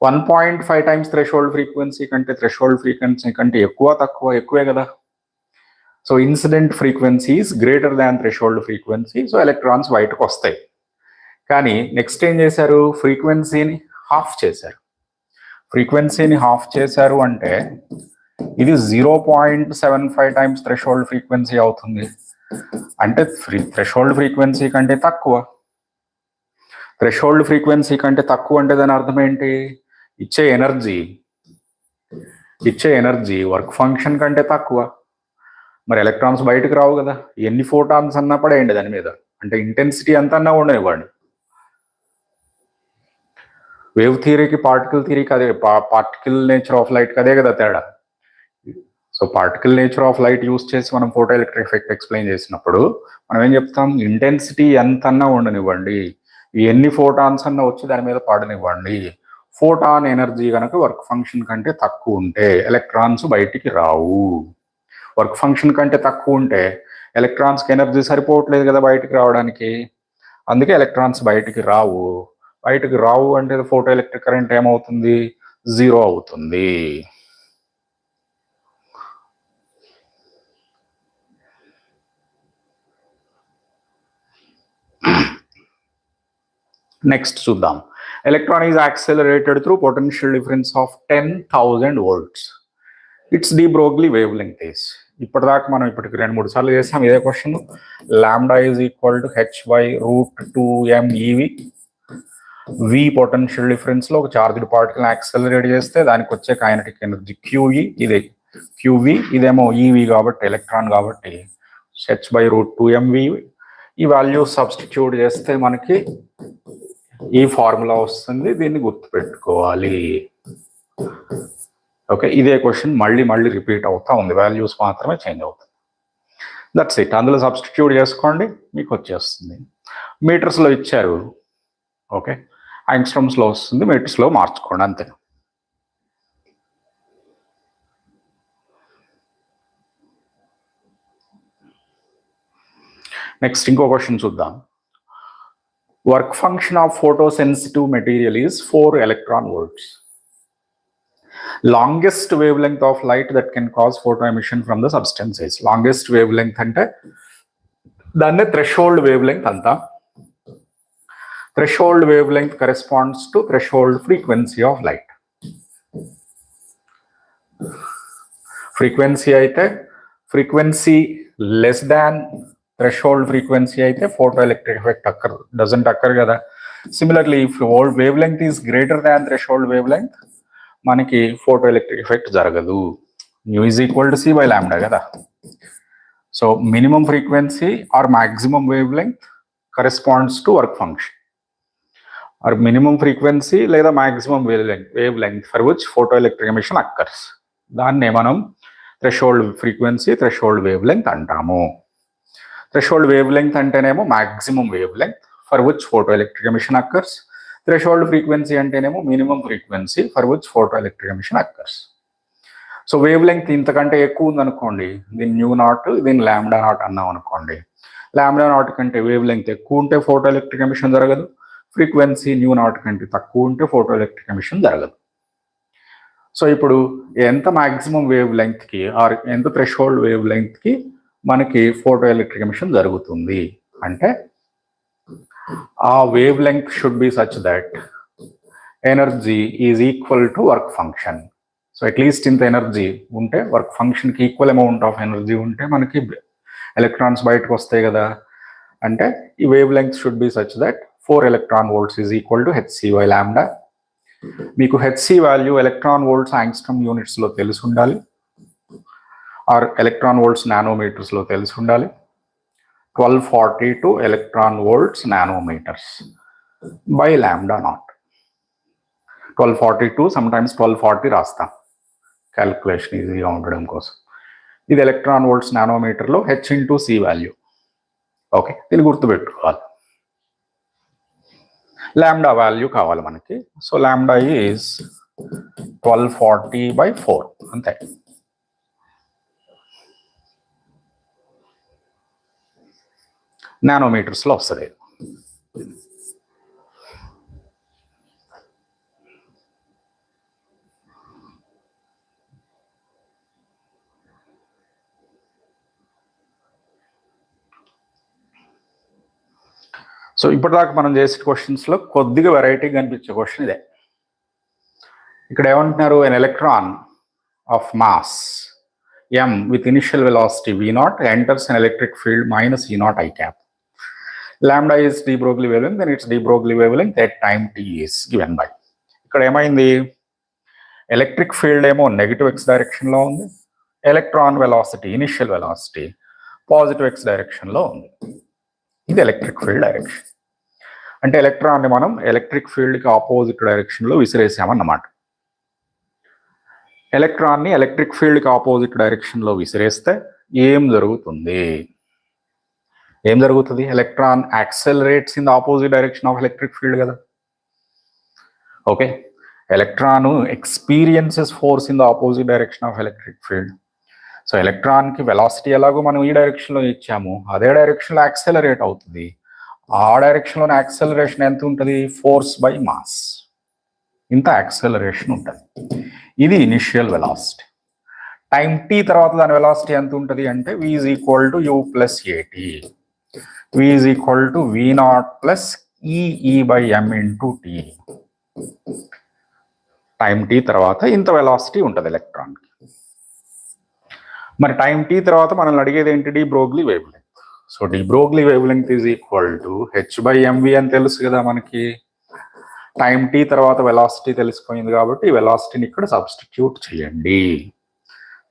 1.5 times థ్రెషోల్డ్ ఫ్రీక్వెన్సీ కంటే థ్రెషోల్డ్ ఫ్రీక్వెన్సీ కంటే ఎక్కువ తక్కువ? ఎక్కువే కదా. So incident frequency is greater than threshold frequency. So electrons బయటకు వస్తాయి. కానీ నెక్స్ట్ ఏం చేశారు? ఫ్రీక్వెన్సీని హాఫ్ చేశారు. ఫ్రీక్వెన్సీని హాఫ్ చేశారు అంటే ఇది 0.75 times థ్రెషోల్డ్ ఫ్రీక్వెన్సీ అవుతుంది. అంటే థ్రెషోల్డ్ ఫ్రీక్వెన్సీ కంటే తక్కువ. థ్రెషోల్డ్ ఫ్రీక్వెన్సీ కంటే తక్కువ అంటే దాని అర్థం ఏంటి? ఇచ్చే ఎనర్జీ వర్క్ ఫంక్షన్ కంటే తక్కువ. మరి ఎలక్ట్రాన్స్ బయటకు రావు కదా. ఎన్ని ఫోటాన్స్ అన్నా పడేయండి దాని మీద, అంటే ఇంటెన్సిటీ ఎంత అన్నా ఉండనివ్వండి. వేవ్ థియరీకి పార్టికల్ థియరీకి అదే, పార్టికల్ నేచర్ ఆఫ్ లైట్కి అదే కదా తేడా. So particle nature of light use చేసి మనం ఫోటో ఎలక్ట్రిక్ ఎఫెక్ట్ ఎక్స్ప్లెయిన్ చేసినప్పుడు మనం ఏం చెప్తాం? ఇంటెన్సిటీ ఎంత అన్నా ఉండనివ్వండి, ఎన్ని ఫోటాన్స్ అన్నా వచ్చి దాని మీద పడనివ్వండి. ఫోటాన్ ఎనర్జీ కనుక వర్క్ ఫంక్షన్ కంటే తక్కువ ఉంటే ఎలక్ట్రాన్స్ బయటికి రావు. వర్క్ ఫంక్షన్ కంటే తక్కువ ఉంటే ఎలక్ట్రాన్స్కి ఎనర్జీ సరిపోవట్లేదు కదా బయటికి రావడానికి, అందుకే ఎలక్ట్రాన్స్ బయటికి రావు. బయటికి రావు అంటే ఫోటో ఎలక్ట్రిక్ కరెంట్ ఏమవుతుంది? 0 అవుతుంది. నెక్స్ట్ చూద్దాం. Electron is accelerated through potential difference of 10,000 volts. Its de Broglie wave length is. ఇప్పటిదాకా మనం ఇప్పటికి 2-3 సార్లు చేసాం ఇదే question. Lambda is equal to h/√2mEV. v potential డిఫరెన్స్లో ఒక చార్జ్డ్ పార్టికల్ యాక్సెలరేట్ చేస్తే దానికి వచ్చే కైనెటిక్ ఎనర్జీ QE. ఇదే QV, ఇదేమో EV కాబట్టి ఎలక్ట్రాన్ కాబట్టి h/√2mV. ఈ వాల్యూ సబ్స్టిట్యూట్ చేస్తే మనకి ఈ ఫార్ములా వస్తుంది. దీన్ని గుర్తుపెట్టుకోవాలి. ఓకే, ఇదే క్వశ్చన్ మళ్ళీ రిపీట్ అవుతా ఉంది, వాల్యూస్ మాత్రమే చేంజ్ అవుతుంది. That's it. అందులో సబ్స్టిట్యూట్ చేసుకోండి, మీకు వచ్చేస్తుంది. మీటర్స్లో ఇచ్చారు, ఓకే, యాంగ్స్ట్రమ్స్లో వస్తుంది, మీటర్స్లో మార్చుకోండి అంతే. నెక్స్ట్ ఇంకో క్వశ్చన్ చూద్దాం. Work function of photosensitive material is 4 electron volts. Longest wavelength of light that can cause photo emission from the substances. Longest wavelength అంటే దాన్నే థ్రెషోల్డ్ వేవ్ లెంగ్త్ అంతా. Threshold wavelength corresponds to threshold frequency of light. Frequency అయితే frequency less than threshold frequency అయితే photo electric effect doesn't occur కదా. Similarly if wavelength is greater than threshold wavelength మనకి photo electric effect జరగదు. Nu is equal to c by lambda కదా. So minimum frequency or maximum wavelength corresponds to work function or minimum frequency లేదా maximum wavelength for which photo electric emission occurs. దాన్నే మనం threshold frequency threshold wavelength అంటాము. Threshold wavelength అంటేనేమో maximum wavelength for which photo electric emission occurs. Threshold frequency అంటేనేమో minimum frequency for which photo electric emission occurs. So wave length ఇంతకంటే ఎక్కువ ఉందనుకోండి, దీన్ని new not దీన్ని lambda naught అన్నాం అనుకోండి. లాంబ్డా నాట్ కంటే వేవ్ లెంగ్త్ ఎక్కువ ఉంటే ఫోటో ఎలక్ట్రిక్ ఎమిషన్ జరగదు. ఫ్రీక్వెన్సీ న్యూ నాట్ కంటే తక్కువ ఉంటే ఫోటో ఎలక్ట్రిక్ ఎమిషన్ జరగదు. సో ఇప్పుడు ఎంత మాక్సిమం వేవ్ లెంగ్త్కి ఆర్ ఎంత థ్రెషోల్డ్ వేవ్ లెంగ్త్కి మనకి ఫోటో ఎలక్ట్రిక్ ఎమిషన్ జరుగుతుంది అంటే ఆ wave length should be such that energy is equal to work function. So at least ఇంత ఎనర్జీ ఉంటే, వర్క్ ఫంక్షన్కి ఈక్వల్ అమౌంట్ ఆఫ్ ఎనర్జీ ఉంటే మనకి ఎలక్ట్రాన్స్ బయటకు వస్తాయి కదా. అంటే ఈ wave length should be such that 4 electron volts is equal to hc by lambda. మీకు hc value electron volts angstrom units లో తెలిసి ఉండాలి ఆర్ ఎలక్ట్రాన్ వోల్ట్స్ నానోమీటర్స్ లో తెలిసి ఉండాలి. 1242 electron volts nanometers by lambda naught. 1242 sometimes 1240 రాస్తాం calculation ఈజీగా ఉండడం కోసం. ఇది ఎలక్ట్రాన్ వోల్ట్స్ నానోమీటర్ లో h into c value. Okay, దీన్ని గుర్తుపెట్టుకోవాలి. లాంబ్డా వాల్యూ కావాలి మనకి. సో లాంబ్డా ఈజ్ 1240/4 అంతే. నానోమీటర్స్ లో వస్తుంది. సో ఇప్పటిదాకా మనం చేసే క్వశ్చన్స్లో కొద్దిగా వెరైటీగా అనిపించే క్వశ్చన్ ఇదే. ఇక్కడ ఏమంటున్నారు, an electron of mass m with initial velocity v0 enters an electric field minus e0 I cap. Lambda is de Broglie wavelength, then its de Broglie wavelength at time t is given by. ఇక్కడ ఏమైంది, electric field ఏమో negative x డైరెక్షన్లో ఉంది, electron velocity initial velocity positive x డైరెక్షన్లో ఉంది. ఇది electric field direction. అంటే ఎలక్ట్రాన్ని మనం ఎలక్ట్రిక్ ఫీల్డ్కి ఆపోజిట్ డైరెక్షన్లో విసిరేసామన్నమాట. ఎలక్ట్రాన్ని ఎలక్ట్రిక్ ఫీల్డ్కి ఆపోజిట్ డైరెక్షన్లో విసిరేస్తే ఏం జరుగుతుంది? Electron accelerates in the opposite direction of electric field కదా. Okay, electron experiences force in the opposite direction of electric field. So ఎలక్ట్రాన్కి వెలాసిటీ ఎలాగో మనం ఈ డైరెక్షన్లో ఇచ్చాము, అదే డైరెక్షన్లో యాక్సెలరేట్ అవుతుంది. ఆ డైరెక్షన్లోనే యాక్సెలరేషన్ ఎంత ఉంటుంది, ఫోర్స్ బై మాస్, ఇంత యాక్సెలరేషన్ ఉంటుంది. ఇది ఇనిషియల్ వెలాసిటీ. టైం టీ తర్వాత దాని వెలాసిటీ ఎంత ఉంటుంది అంటే v is equal to u plus at. v is equal to v0 plus e by m into t. Time t తర్వాత ఇంత వెలాసిటీ ఉంటుంది ఎలక్ట్రాన్కి. మరి టైం టీ తర్వాత మనల్ని అడిగేది ఏంటి, D Broglie wave length. So D Broglie wave length is equal to h/mv అని తెలుసు కదా మనకి. టైం టీ తర్వాత వెలాసిటీ తెలిసిపోయింది కాబట్టి వెలాసిటీని ఇక్కడ సబ్స్టిట్యూట్ చేయండి.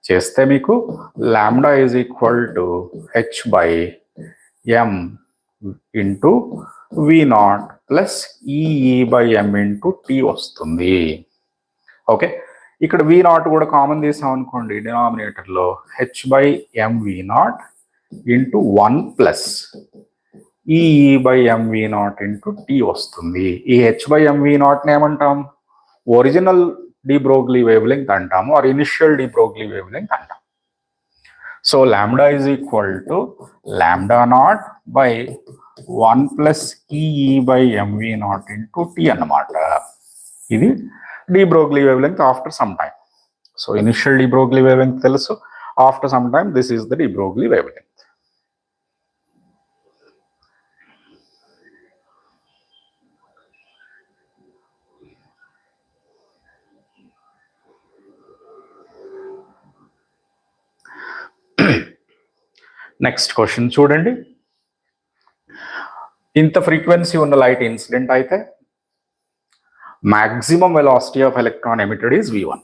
చేస్తే మీకు lambda is equal to h/m into v0 plus e/m into t వస్తుంది. ఓకే, ఇక్కడ v0 కూడా కామన్ తీసాం అనుకోండి, డినామినేటర్లో h/mv0 into 1 plus e/mv0 into t వస్తుంది. ఈ h/mv0 ఏమంటాం, original de Broglie wave length అంటాము, or initial de Broglie wave length అంటాం. So lambda is equal to lambda naught by 1 plus e/mv0 into t అన్నమాట. ఇది de Broglie wave length after some time. So initial de Broglie wavelength తెలుసు, after some time this is the de Broglie wavelength. Next question చూడండి. ఇంత frequency ఉన్న light incident అయితే maximum velocity of electron emitted is v1.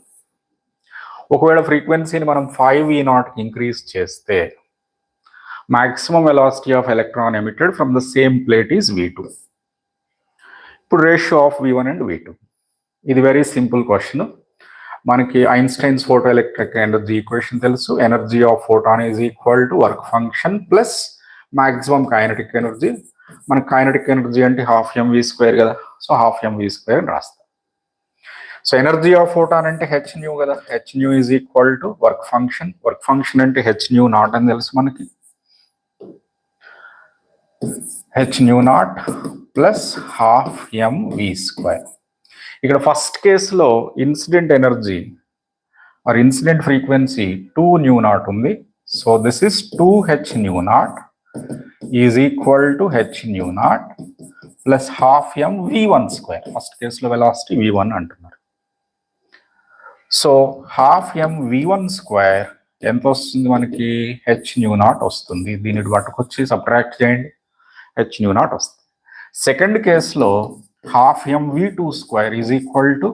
ఒకవేళ ఫ్రీక్వెన్సీని మనం 5v0కి increase చేస్తే maximum velocity of electron emitted from the same plate is v2. ఇప్పుడు ratio of v1 and v2, ఇది వెరీ సింపుల్ క్వశ్చన్. మనకి Einstein's photo electric energy equation తెలుసు. Energy of photon is equal to work function plus maximum kinetic energy. మనకి kinetic energy అంటే 12mv² కదా, so 12mv² అని రాస్తాం. So energy of photon అంటే hν కదా, hν is equal to work function. Work function అంటే hν0 అని తెలుసు మనకి, hν0 ప్లస్ 12mv². ఇక్కడ ఫస్ట్ కేసులో incident energy or incident frequency 2μ0 ఉంది. So this is 2hν0 is equal to hν0 plus 12mv1². First కేసులో వెలాసిటీ v1 అంటున్నారు. So 12mv1² ఎంత వస్తుంది మనకి? hν0 వస్తుంది. దీన్ని పట్టుకొచ్చి సబ్ట్రాక్ట్ చేయండి, hν0 వస్తుంది. సెకండ్ కేసులో 12mv2² is equal to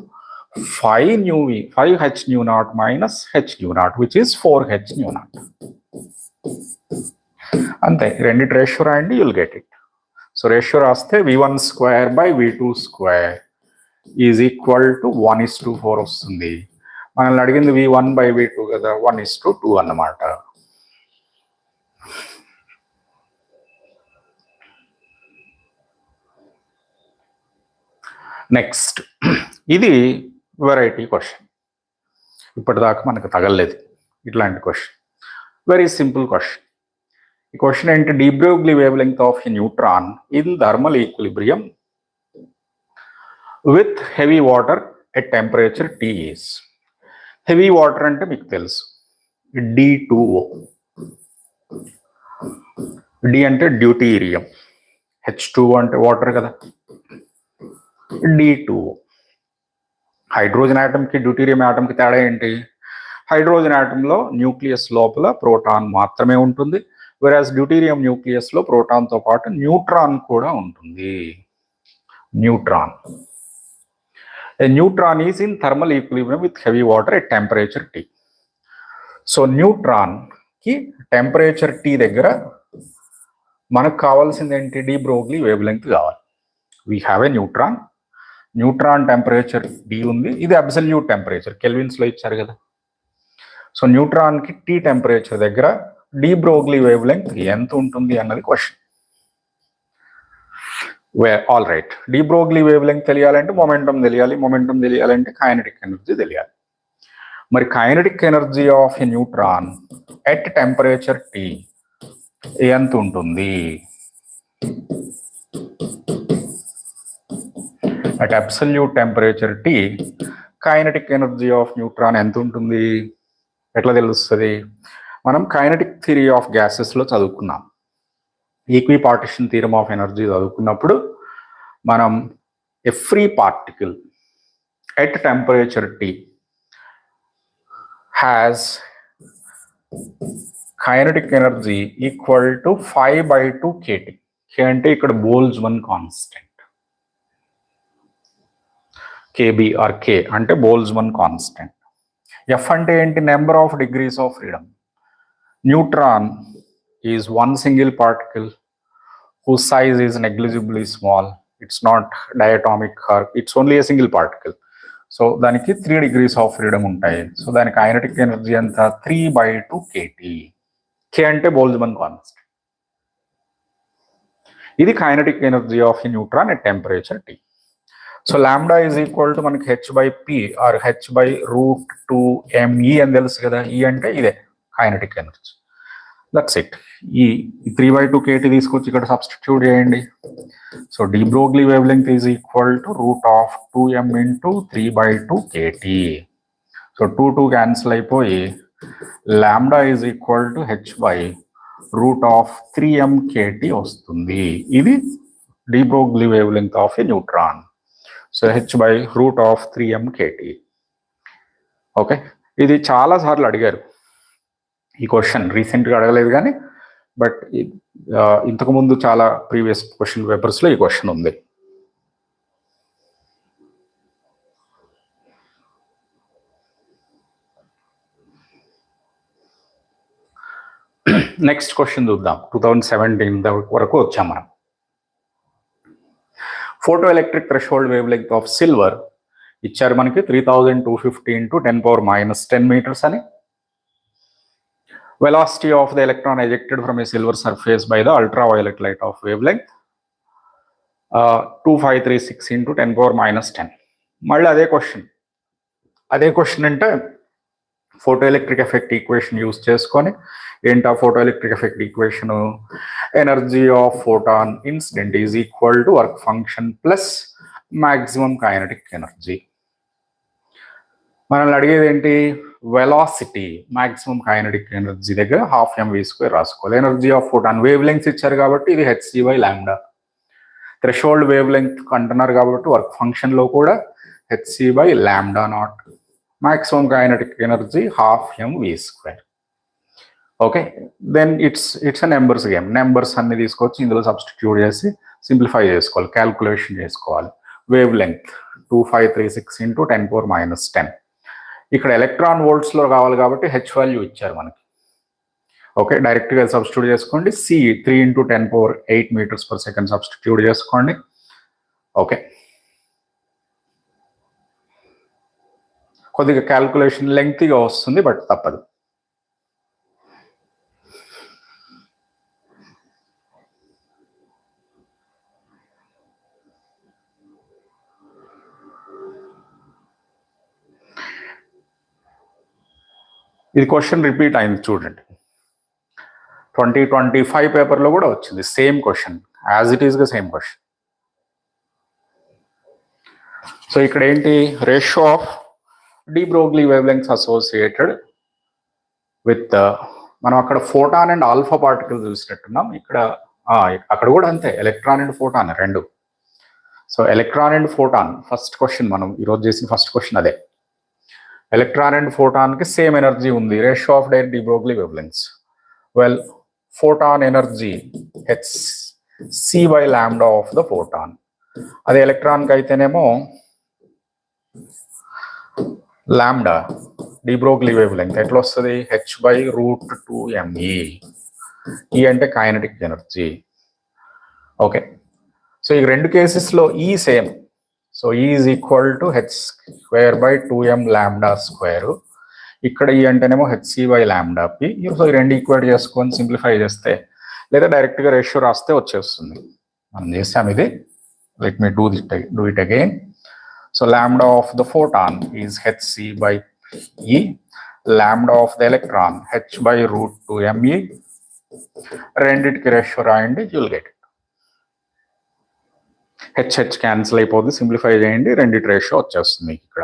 5hν0 minus hν0 which is 4hν0. అంతే, రెండిటి రేషియో రాయండి, you'll get it. So ratio రాస్తే v1² by v2² is equal to 1:4 వస్తుంది. మనల్ని అడిగింది v1 బై v2 కదా, 1:2 అన్నమాట. నెక్స్ట్, ఇది వెరైటీ క్వశ్చన్. ఇప్పటిదాకా మనకు తగలలేదు ఇట్లాంటి క్వశ్చన్. Very simple question. ఈ క్వశ్చన్ ఏంటి? de Broglie wavelength of a neutron in thermal equilibrium with heavy water at temperature T is. Heavy water అంటే మీకు తెలుసు D2O. D అంటే డ్యూటీరియం, H2O అంటే వాటర్ కదా, D2O. హైడ్రోజన్ ఆటంకి డ్యూటీరియం ఆటంకి తేడా ఏంటి? హైడ్రోజన్ ఆటంలో న్యూక్లియస్ లోపల ప్రోటాన్ మాత్రమే ఉంటుంది, వెరాజ్ డ్యూటీరియం న్యూక్లియస్లో ప్రోటాన్తో పాటు న్యూట్రాన్ కూడా ఉంటుంది. Neutron. A neutron is in thermal equilibrium with heavy water at temperature T. So neutron కి టెంపరేచర్ T దగ్గర మనకు కావాల్సింది ఏంటి? de Broglie wavelength కావాలి. We have a neutron, neutron temperature D ఉంది, ఇది అబ్సల్యూట్ టెంపరేచర్ కెల్విన్స్ లో ఇచ్చారు కదా. సో న్యూట్రాన్ కి T టెంపరేచర్ దగ్గర de Broglie wavelength ఎంత ఉంటుంది అన్నది question. All right, de Broglie wavelength తెలియాలంటే మొమెంటం తెలియాలి, మొమెంటం తెలియాలంటే కైనెటిక్ ఎనర్జీ తెలియాలి. మరి kinetic energy of a neutron at temperature T ఎంత ఉంటుంది? At absolute temperature T kinetic energy of neutron ఎంత ఉంటుంది? ఎట్లా తెలుస్తుంది? మనం కైనెటిక్ థియరీ ఆఫ్ గ్యాసెస్లో చదువుకున్నాం. ఈక్విపార్టిషన్ థియరం ఆఫ్ ఎనర్జీ చదువుకున్నప్పుడు మనం a free particle at temperature T has kinetic energy equal to 5/2 kT. K అంటే ఇక్కడ Boltzmann constant, KB are K అంటే బోల్జ్మన్ కాన్స్టెంట్. F అంటే ఏంటి? Number of degrees of freedom. Neutron is one single particle whose size is negligibly small. It's not diatomic, or it's only a single particle. So దానికి 3 degrees of freedom ఉంటాయి. So దానికి kinetic energy ఎంత? 3/2 kT. K అంటే Boltzmann constant. ఇది kinetic energy of a neutron at temperature T. So lambda is equal to మనకి h/p are h/√2mE అని తెలుసు కదా. E అంటే ఇదే కైనెటిక్ ఎనర్జీ. That's it. ఈ 3/2 kT తీసుకొచ్చి ఇక్కడ సబ్స్టిట్యూట్ చేయండి. So de Broglie wavelength is equal to √2m × 3/2 kT. So 2 cancel అయిపోయి lambda is equal to h by root of 3m/kT వస్తుంది. ఇది de Broglie wave length of a neutron. So h by root of 3m/kT. Okay, ఇది చాలా సార్లు అడిగారు ఈ question, రీసెంట్గా అడగలేదు కానీ బట్ ఇంతకుముందు చాలా ప్రీవియస్ క్వశ్చన్ పేపర్స్లో ఈ క్వశ్చన్ ఉంది. నెక్స్ట్ క్వశ్చన్ చూద్దాం. 2017 వరకు వచ్చాం మనం. Photo electric threshold wavelength of silver ఇచ్చారు మనకి 3250 × 10⁻10 meters అని. Velocity of the electron ejected from a silver surface by the ultraviolet light of wavelength 2536 × 10⁻10. మళ్ళీ అదే క్వశ్చన్ అంటే photo electric effect equation use చేసుకొని ఏంటి ఆ photo electric effect equation, energy of photon incident is equal to work function plus maximum kinetic energy. మనల్ని అడిగేది ఏంటి, velocity maximum kinetic energy దగ్గర 12mv² రాసుకోవాలి. Energy of photon wave length ఇచ్చారు కాబట్టి ఇది hc/λ. థ్రెషోల్డ్ వేవ్ లెంగ్త్ అంటున్నారు కాబట్టి వర్క్ ఫంక్షన్లో కూడా hc/λ0. Maximum kinetic energy 12mv². Okay, then it's a numbers game. Numbers అన్ని తీసుకొచ్చి ఇందులో సబ్స్టిట్యూట్ చేసి సింప్లిఫై చేసుకోవాలి, క్యాల్కులేషన్ చేసుకోవాలి. Wavelength 2536 × 10⁻10. ఇక్కడ ఎలక్ట్రాన్ వోల్ట్స్లో కావాలి కాబట్టి హెచ్ వాల్యూ ఇచ్చారు మనకి. ఓకే, డైరెక్ట్గా సబ్స్టిట్యూట్ చేసుకోండి. సి 3 × 10⁸ meters/second సబ్స్టిట్యూట్ చేసుకోండి. ఓకే, కొద్దిగా క్యాల్కులేషన్ లెంగ్తీగా వస్తుంది బట్ తప్పదు. ఇది క్వశ్చన్ రిపీట్ అయింది చూడండి. 2025 పేపర్లో కూడా వచ్చింది సేమ్ క్వశ్చన్, యాజ్ ఇట్ ఈస్గా సేమ్ క్వశ్చన్. సో ఇక్కడ ఏంటి, ratio of de Broglie wavelengths associated with, మనం అక్కడ ఫోటాన్ అండ్ ఆల్ఫా పార్టికల్ చూసినట్టున్నాం. అక్కడ కూడా అంతే, ఎలక్ట్రాన్ అండ్ ఫోటాన్ రెండు. So electron and photon first question, మనం ఈరోజు చేసిన ఫస్ట్ క్వశ్చన్ అదే. ఎలక్ట్రాన్ అండ్ ఫోటాన్కి సేమ్ ఎనర్జీ ఉంది, ratio of direct de Broglie wavelengths. Well, photon energy hc/λ of the photon. అదే ఎలక్ట్రాన్కి అయితేనేమో lambda D Broglie wave length ఎట్లా వస్తుంది, h/√2me. ఈ అంటే కైనెటిక్ ఎనర్జీ. ఓకే, సో ఈ రెండు కేసెస్లో ఈ same. So E is equal to h²/2m⁵². ఇక్కడ ఈ అంటేనేమో hc/λp. సో ఈ రెండు ఈక్వేట్ చేసుకొని సింప్లిఫై చేస్తే, లేదా డైరెక్ట్గా రేషియో రాస్తే వచ్చేస్తుంది. మనం చేసాం ఇది. Let me do it again. So lambda of the photon is hc/E, lambda of the electron h/√2me. రెండిటికి రేషియో రాయండి, you'll get it. H cancel అయిపోతుంది, సింప్లిఫై చేయండి, రెండిటి రేషియో వచ్చేస్తుంది మీకు ఇక్కడ.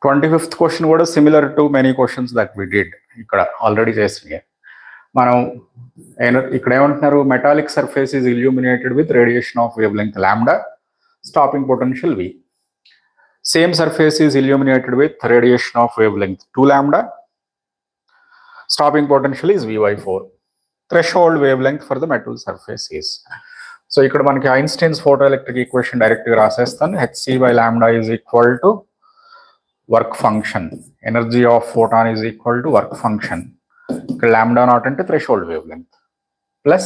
ట్వంటీ-ఫిఫ్త్ క్వశ్చన్ కూడా similar to many questions that we did. ఇక్కడ ఆల్రెడీ చేసినాయి మనం. ఇక్కడ ఏమంటున్నారు, metallic surface is illuminated with radiation of wavelength lambda, stopping potential V. Same surface is illuminated with radiation of wavelength 2λ. Stopping potential is V/4. Threshold wavelength for the metal surface is. So ఇక్కడ మనకి Einstein's photoelectric equation direct గా రాసేస్తాను. hc/λ is equal to work function. Energy of photon is equal to work function. ఇక్కడ λ0 అంటే threshold wavelength plus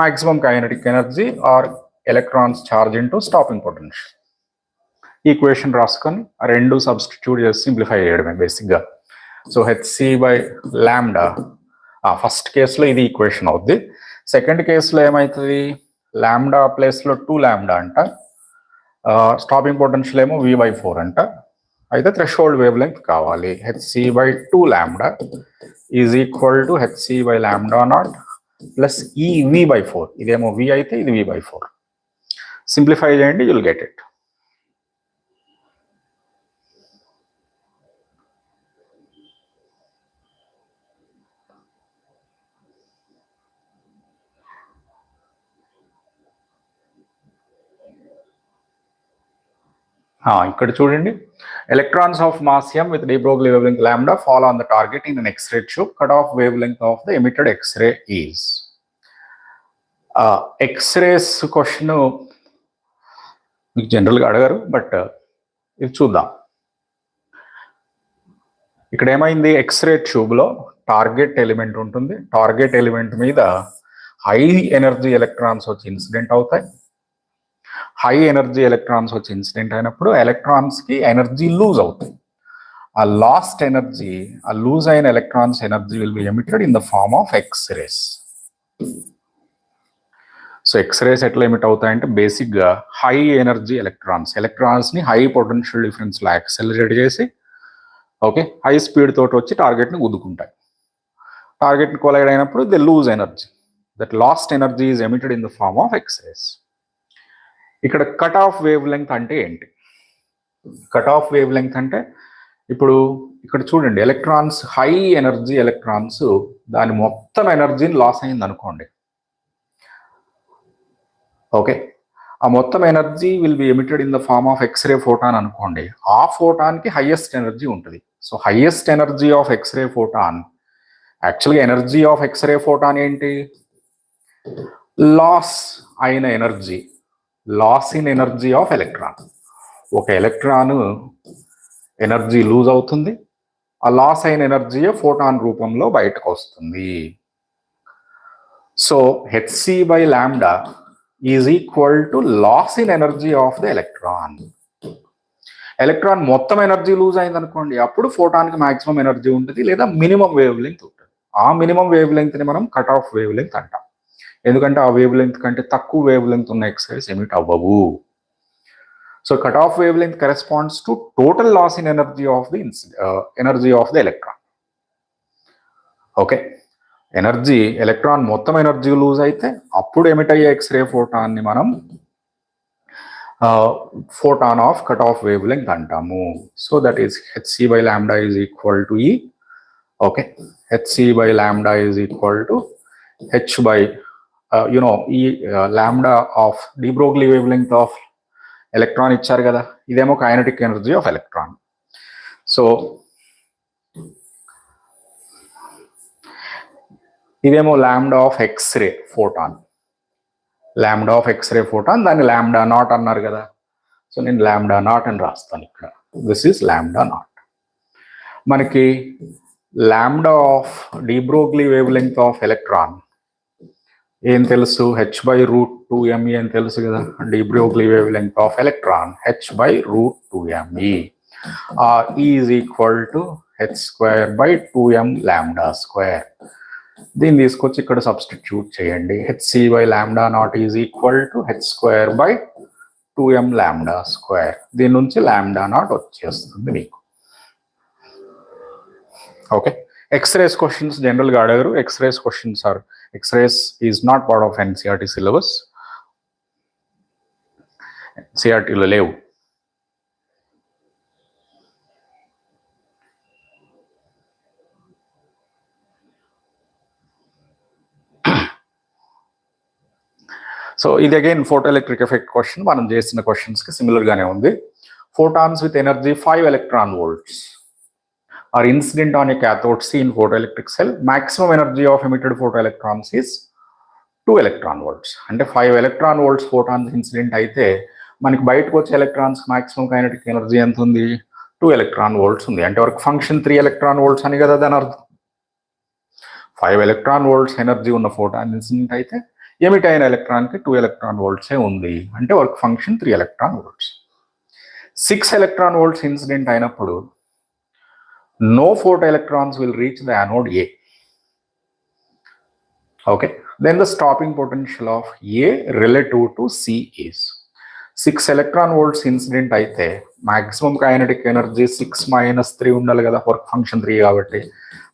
maximum kinetic energy or electrons charge into stopping potential. Equation రాసుకొని ఆ రెండు substitute చేసి simplify చేయడమే బేసిక్గా. So hc/λ first కేసులో ఇది ఈక్వేషన్ అవుద్ది. సెకండ్ కేసులో ఏమవుతుంది, లాంబ్డా ప్లేస్లో 2λ అంట, స్టాపింగ్ పొటెన్షియల్ ఏమో V/4 అంట. అయితే థ్రెషోల్డ్ వేవ్ లెంగ్త్ కావాలి. hc by 2 lambda is equal to hc by lambda not plus ఈ v by 4. ఇదేమో v అయితే ఇది v by 4. సింప్లిఫై చేయండి, యుల్ గెట్ ఇట్. ఇక్కడ చూడండి, electrons of mass m with de Broglie wavelength lambda fall on the target in an X-ray tube. Cutoff wavelength of the emitted X-ray is. X-rays question మీకు జనరల్గా అడగరు, but ఇది చూద్దాం. ఇక్కడ ఏమైంది, ఎక్స్రే ట్యూబ్లో టార్గెట్ ఎలిమెంట్ ఉంటుంది. టార్గెట్ ఎలిమెంట్ మీద హై ఎనర్జీ ఎలక్ట్రాన్స్ వచ్చి ఇన్సిడెంట్ అవుతాయి. హై ఎనర్జీ ఎలక్ట్రాన్స్ వచ్చి ఇన్సిడెంట్ అయినప్పుడు ఎలక్ట్రాన్స్కి ఎనర్జీ లూజ్ అవుతుంది. ఆ లాస్ట్ ఎనర్జీ, ఆ లూజ్ అయిన electrons energy will be emitted in the form of X-rays. So X-rays ఎట్లా ఎమిట్ అవుతాయంటే బేసిక్గా హై ఎనర్జీ ఎలక్ట్రాన్స్ని హై పొటెన్షియల్ డిఫరెన్స్లో యాక్సెలరేట్ చేసి ఓకే హై స్పీడ్ తోటి వచ్చి టార్గెట్ని గుద్దుకుంటాయి. టార్గెట్ని కొలైడ్ అయినప్పుడు they lose energy. That last energy is emitted in the form of X-rays. ఇక్కడ కట్ ఆఫ్ వేవ్ లెంగ్త్ అంటే ఏంటి? కట్ ఆఫ్ వేవ్ లెంగ్త్ అంటే ఇప్పుడు ఇక్కడ చూడండి, ఎలక్ట్రాన్స్ హై ఎనర్జీ ఎలక్ట్రాన్స్ దాని మొత్తం ఎనర్జీని లాస్ అయింది అనుకోండి. ఓకే, ఆ మొత్తం energy will be emitted in the form of X-ray photon అనుకోండి. ఆ ఫోటాన్కి హైయెస్ట్ ఎనర్జీ ఉంటుంది. So highest energy of X-ray photon, యాక్చువల్గా ఎనర్జీ ఆఫ్ ఎక్స్రే ఫోటాన్ ఏంటి? లాస్ అయిన energy, loss in energy of electron. ఒక ఎలక్ట్రాన్ ఎనర్జీ లూజ్ అవుతుంది, ఆ లాస్ అయిన ఎనర్జీ ఫోటాన్ రూపంలో బయటకు వస్తుంది. So hc by lambda is equal to loss in energy of the electron. Electron మొత్తం ఎనర్జీ లూజ్ అయింది అనుకోండి, అప్పుడు ఫోటాన్కి మాక్సిమం ఎనర్జీ ఉంటుంది, లేదా మినిమం వేవ్ లెంగ్త్ ఉంటుంది. ఆ మినిమం వేవ్ లెంగ్త్ని మనం కట్ ఆఫ్ వేవ్ లెంగ్త్ అంటాం. ఎందుకంటే ఆ వేవ్ లెంగ్త్ కంటే తక్కువ వేవ్ లెంగ్త్ ఉన్న ఎక్స్రేస్ ఎమిట్ అవ్వవు. So cut off wavelength corresponds to total loss in energy of the electron. Okay, energy electron మొత్తం ఎనర్జీ లూజ్ అయితే అప్పుడు ఎమిట్ అయ్యే ఎక్స్రే ఫోటాన్ని మనం photon of cut off wavelength అంటాము. So that is hc by lambda is equal to E. Okay, hc by lambda is equal to h by ఈ lambda of de Broglie wave length of electron ఇచ్చారు కదా, ఇదేమో kinetic energy of electron. So ఇదేమో lambda of X-ray photon, lambda of X-ray photon, దాన్ని lambda naught అన్నారు కదా. So నేను lambda naught అని రాస్తాను ఇక్కడ. This is lambda naught. మనకి lambda of de Broglie wave length of electron ఏం తెలుసు? h/√2me అని తెలుసు కదా. De Broglie wave length of electron h/√2me. Is equal to h²/2m lambda square. దీన్ని తీసుకొచ్చి ఇక్కడ సబ్స్టిట్యూట్ చేయండి. hc by lambda naught is equal to h²/2m lambda square. దీని నుంచి లాంబ్డా నాట్ వచ్చేస్తుంది మీకు. ఓకే, ఎక్స్రేస్ క్వశ్చన్స్ జనరల్గా అడగరు. X-rays questions or X-rays is not part of NCERT syllabus. NCERTలో లేవు. సో ఇది again photo electric effect question. మనం చేసిన క్వశ్చన్స్కి సిమిలర్గానే ఉంది. Photons with energy 5 electron volts are incident on a cathode C in photoelectric cell. Maximum energy of emitted photoelectrons is 2 electron volts. అంటే 5 electron volts photons incident అయితే మనకి బయటకు వచ్చే ఎలక్ట్రాన్స్ మాక్సిమం కైనటిక్ ఎనర్జీ ఎంత ఉంది? 2 electron volts ఉంది. అంటే work function 3 electron volts అని కదా దాని అర్థం. 5 electron volts ఎనర్జీ ఉన్న ఫోటాన్ ఇన్సిడెంట్ అయితే ఎమిట్ అయిన ఎలక్ట్రాన్కి 2 electron volts ఉంది. అంటే work function 3 electron volts. 6 electron volts incident అయినప్పుడు no photoelectrons will reach the anode A. Okay, then the stopping potential of A relative to C is. 6 electron volts incident అయితే maximum kinetic energy 6 - 3 ఉండాలి కదా, work function 3 కాబట్టి.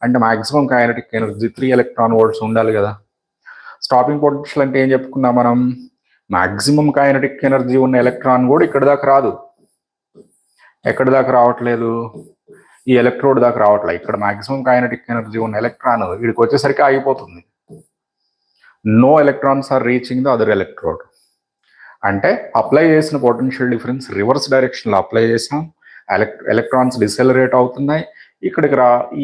అంటే maximum kinetic energy 3 electron volts ఉండాలి కదా. Stopping potential అంటే ఏం చెప్పుకున్నాం మనం, మాక్సిమం కైనెటిక్ ఎనర్జీ ఉన్న ఎలక్ట్రాన్ కూడా ఇక్కడ దాకా రాదు. ఎక్కడి దాకా రావట్లేదు, ఈ ఎలక్ట్రోడ్ దాకా రావట్లేదు. ఇక్కడ మాక్సిమం కైనెటిక్ ఎనర్జీ ఉన్న ఎలక్ట్రాన్ వీడికి వచ్చేసరికి ఆగిపోతుంది. No electrons are reaching the other electrode. అంటే అప్లై చేసిన పొటెన్షియల్ డిఫరెన్స్ రివర్స్ డైరెక్షన్లో అప్లై చేసాం, ఎలక్ట్రాన్స్ డిసెలరేట్ అవుతున్నాయి, ఇక్కడికి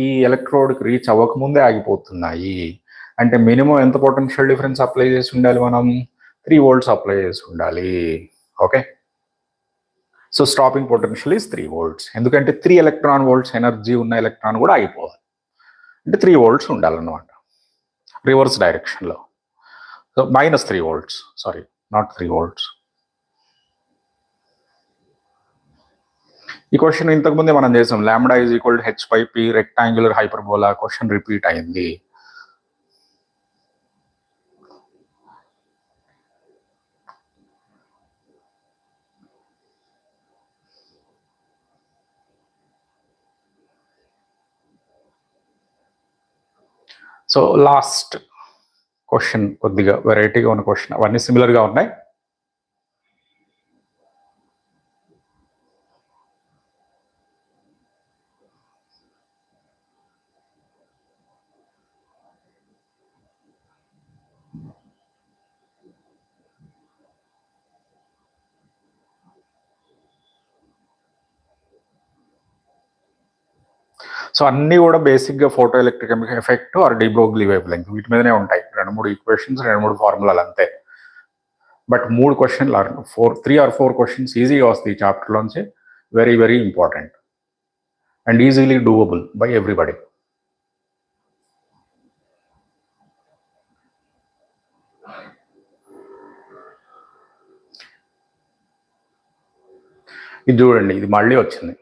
ఈ ఎలక్ట్రోడ్కి రీచ్ అవ్వకముందే ఆగిపోతున్నాయి. అంటే మినిమం ఎంత పొటెన్షియల్ డిఫరెన్స్ అప్లై చేసి ఉండాలి మనం, 3 volts అప్లై చేసి ఉండాలి. Okay, so stopping potential is 3 volts. ఎందుకంటే 3 electron volts ఎనర్జీ ఉన్న ఎలక్ట్రాన్ కూడా ఆగిపోవాలి, అంటే 3 volts ఉండాలన్నమాట రివర్స్ డైరెక్షన్లో. So -3 volts, sorry not 3 volts. ఈ క్వశ్చన్ ఇంతకుముందే మనం చేసాం, lambda is equal to h/p rectangular hyperbola. Question repeat అయింది. సో లాస్ట్ క్వశ్చన్ కొద్దిగా వెరైటీగా ఉన్న క్వశ్చన్, అవన్నీ సిమిలర్గా ఉన్నాయి. సో అన్నీ కూడా బేసిక్గా photo electric effect R D Broglie wave length వీటి మీదనే ఉంటాయి. 2-3 ఈక్వేషన్స్, 2-3 ఫార్ములాలు అంతే. బట్ 3 క్వశ్చన్లు 3 or 4 క్వశ్చన్స్ ఈజీగా వస్తాయి ఈ చాప్టర్లోంచి. Very very important and easily doable by everybody. ఇది చూడండి, ఇది మళ్ళీ వచ్చింది.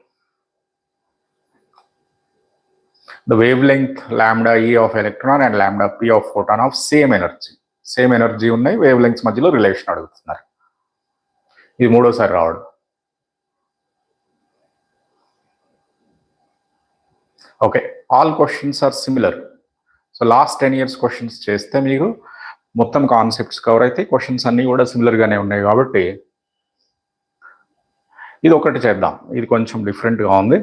The wavelength lambda e of electron and lambda p of photon of same energy ఉన్నాయి, వేవ్ లెంగ్త్స్ మధ్యలో రిలేషన్ అడుగుతున్నారు. ఇది మూడోసారి రావడం. Okay, all questions are similar. So last 10 years questions చేస్తే మీకు మొత్తం కాన్సెప్ట్స్ కవర్ అయితే. క్వశ్చన్స్ అన్నీ కూడా సిమిలర్గానే ఉన్నాయి కాబట్టి ఇది ఒకటి చేద్దాం. ఇది కొంచెం డిఫరెంట్గా ఉంది.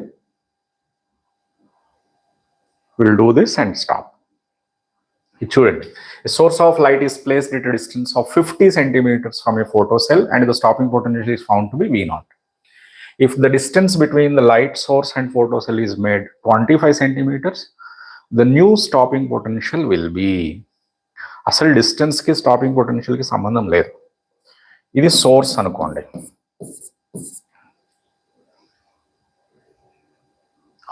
We'll do this and stop. చూడండి, a source of light is placed at a distance of 50 centimeters from a photocell and the stopping potential is found to be V0. If the distance between the light source and photocell is made 25 centimeters, the new stopping potential will be. అసలు డిస్టెన్స్కి stopping పొటెన్షియల్కి సంబంధం లేదు. ఇది source అనుకోండి.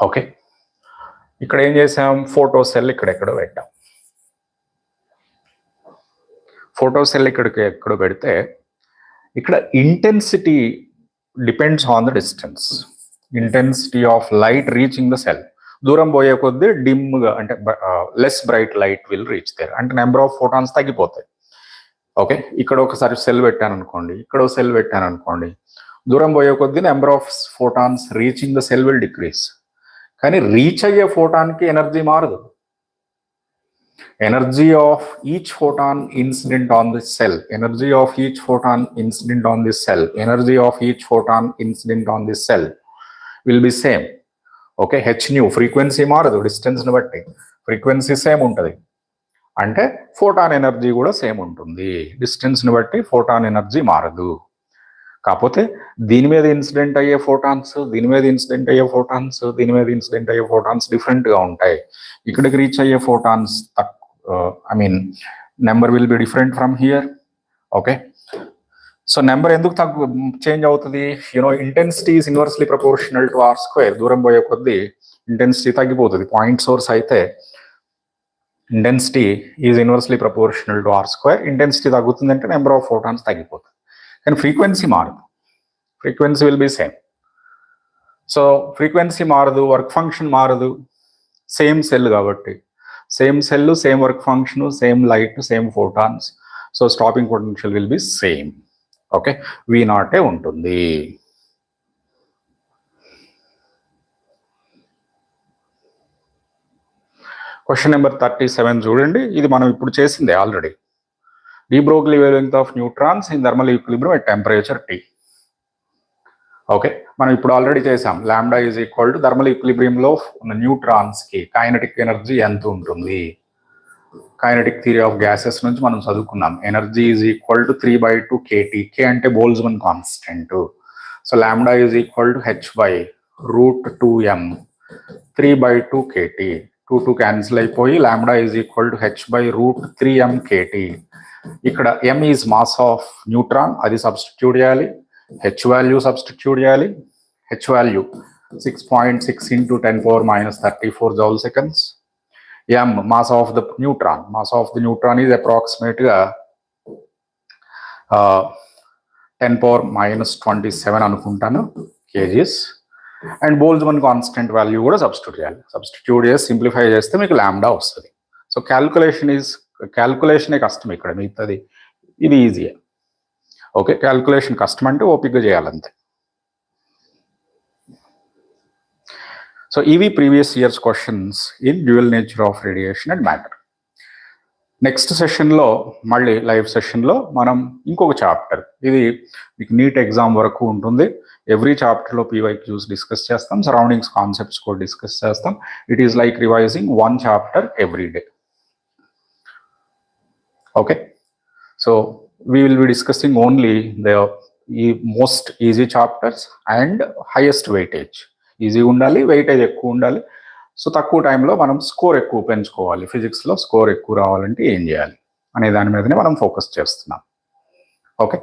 Okay, ఇక్కడ ఏం చేసాం, photo cell ఇక్కడెక్కడో పెట్టాం. Photo cell ఇక్కడికి ఎక్కడో పెడితే ఇక్కడ intensity depends on the distance. Intensity of light reaching the cell. దూరం పోయే కొద్దీ డిమ్గా అంటే less bright light will reach there, అంటే నెంబర్ ఆఫ్ ఫోటాన్స్ తగ్గిపోతాయి. ఓకే, ఇక్కడ ఒకసారి సెల్ పెట్టాను అనుకోండి, ఇక్కడ సెల్ పెట్టాను అనుకోండి, దూరం పోయే కొద్దీ number of photons reaching the cell will decrease. కానీ రీచ్ అయ్యే ఫోటాన్కి ఎనర్జీ మారదు. Energy of each photon incident on the cell, energy of each photon incident on the cell, energy of each photon incident on the cell will be same. Okay, H new frequency మారదు, డిస్టెన్స్ని బట్టి frequency same ఉంటుంది. అంటే photon energy కూడా same ఉంటుంది, డిస్టెన్స్ని బట్టి photon energy మారదు. కాకపోతే దీని మీద ఇన్సిడెంట్ అయ్యే ఫోటాన్స్, దీని మీద ఇన్సిడెంట్ అయ్యే ఫోటాన్స్, దీని మీద ఇన్సిడెంట్ అయ్యే ఫోటాన్స్ డిఫరెంట్గా ఉంటాయి. ఇక్కడికి రీచ్ అయ్యే photons number will be different from here. Okay, so number ఎందుకు చేంజ్ అవుతుంది? Intensity is inversely proportional to R square. దూరం పోయే కొద్దీ ఇంటెన్సిటీ తగ్గిపోతుంది. పాయింట్ సోర్స్ అయితే intensity is inversely proportional to R square. Intensity తగ్గుతుంది అంటే నెంబర్ ఆఫ్ ఫోటాన్స్ తగ్గిపోతుంది. కానీ ఫ్రీక్వెన్సీ మారదు, frequency will be same. So frequency మారదు, వర్క్ ఫంక్షన్ మారదు, సేమ్ సెల్ కాబట్టి same cell, same work function, same light, same photons. So stopping potential will be same. Okay, V నాటే ఉంటుంది. Question number 37 చూడండి. ఇది మనం ఇప్పుడు చేసిందే already. de Broglie wavelength of neutrons in thermal equilibrium at temperature T. Okay, మనం ఇప్పుడు already చేసాం. Lambda is equal to thermal ఈక్విలిబ్రియంలో ఉన్న న్యూట్రాన్స్కి కైనటిక్ ఎనర్జీ ఎంత ఉంటుంది? కైనటిక్ థియరీ ఆఫ్ గ్యాసెస్ నుంచి మనం చదువుకున్నాం. Energy is equal to 3/2 kT. K అంటే Boltzmann constant. So lambda is equal to h/√2m 3/2 kT. 2 cancel అయిపోయి lambda is equal to h/√3m kT. ఇక్కడ m is mass of neutron, అది substitute చేయాలి. h value substitute చేయాలి. h value 6.6 × 10⁻³ joule seconds. m mass of the neutron. Mass of the neutron is అప్రాక్సిమేట్గా 10⁻27 అనుకుంటాను KGs. And Boltzmann constant value కూడా substitute చేయాలి. Substitute చేసి simplify చేస్తే మీకు లాంబ్డా వస్తుంది. సో క్యాల్కులేషనే కష్టం ఇక్కడ, మిగతాది ఇది ఈజీయే. ఓకే, క్యాల్కులేషన్ కష్టం అంటే ఓపికగా చేయాలంతే. సో ఇవి previous years questions in dual nature of radiation and matter. Next సెషన్లో, మళ్ళీ లైవ్ సెషన్లో మనం ఇంకొక చాప్టర్, ఇది మీకు నీట్ ఎగ్జామ్ వరకు ఉంటుంది. ఎవ్రీ చాప్టర్లో PYQs డిస్కస్ చేస్తాం, సరౌండింగ్స్ కాన్సెప్ట్స్ కూడా డిస్కస్ చేస్తాం. It is like revising 1 chapter every day. Okay, so we will be discussing only the most easy chapters and highest weightage. Easy ఉండాలి, weightage ఎక్కువ ఉండాలి. So తక్కువ టైంలో మనం స్కోర్ ఎక్కువ పెంచుకోవాలి. ఫిజిక్స్లో స్కోర్ ఎక్కువ రావాలంటే ఏం చేయాలి అనే దాని మీదనే మనం ఫోకస్ చేస్తున్నాం. ఓకే.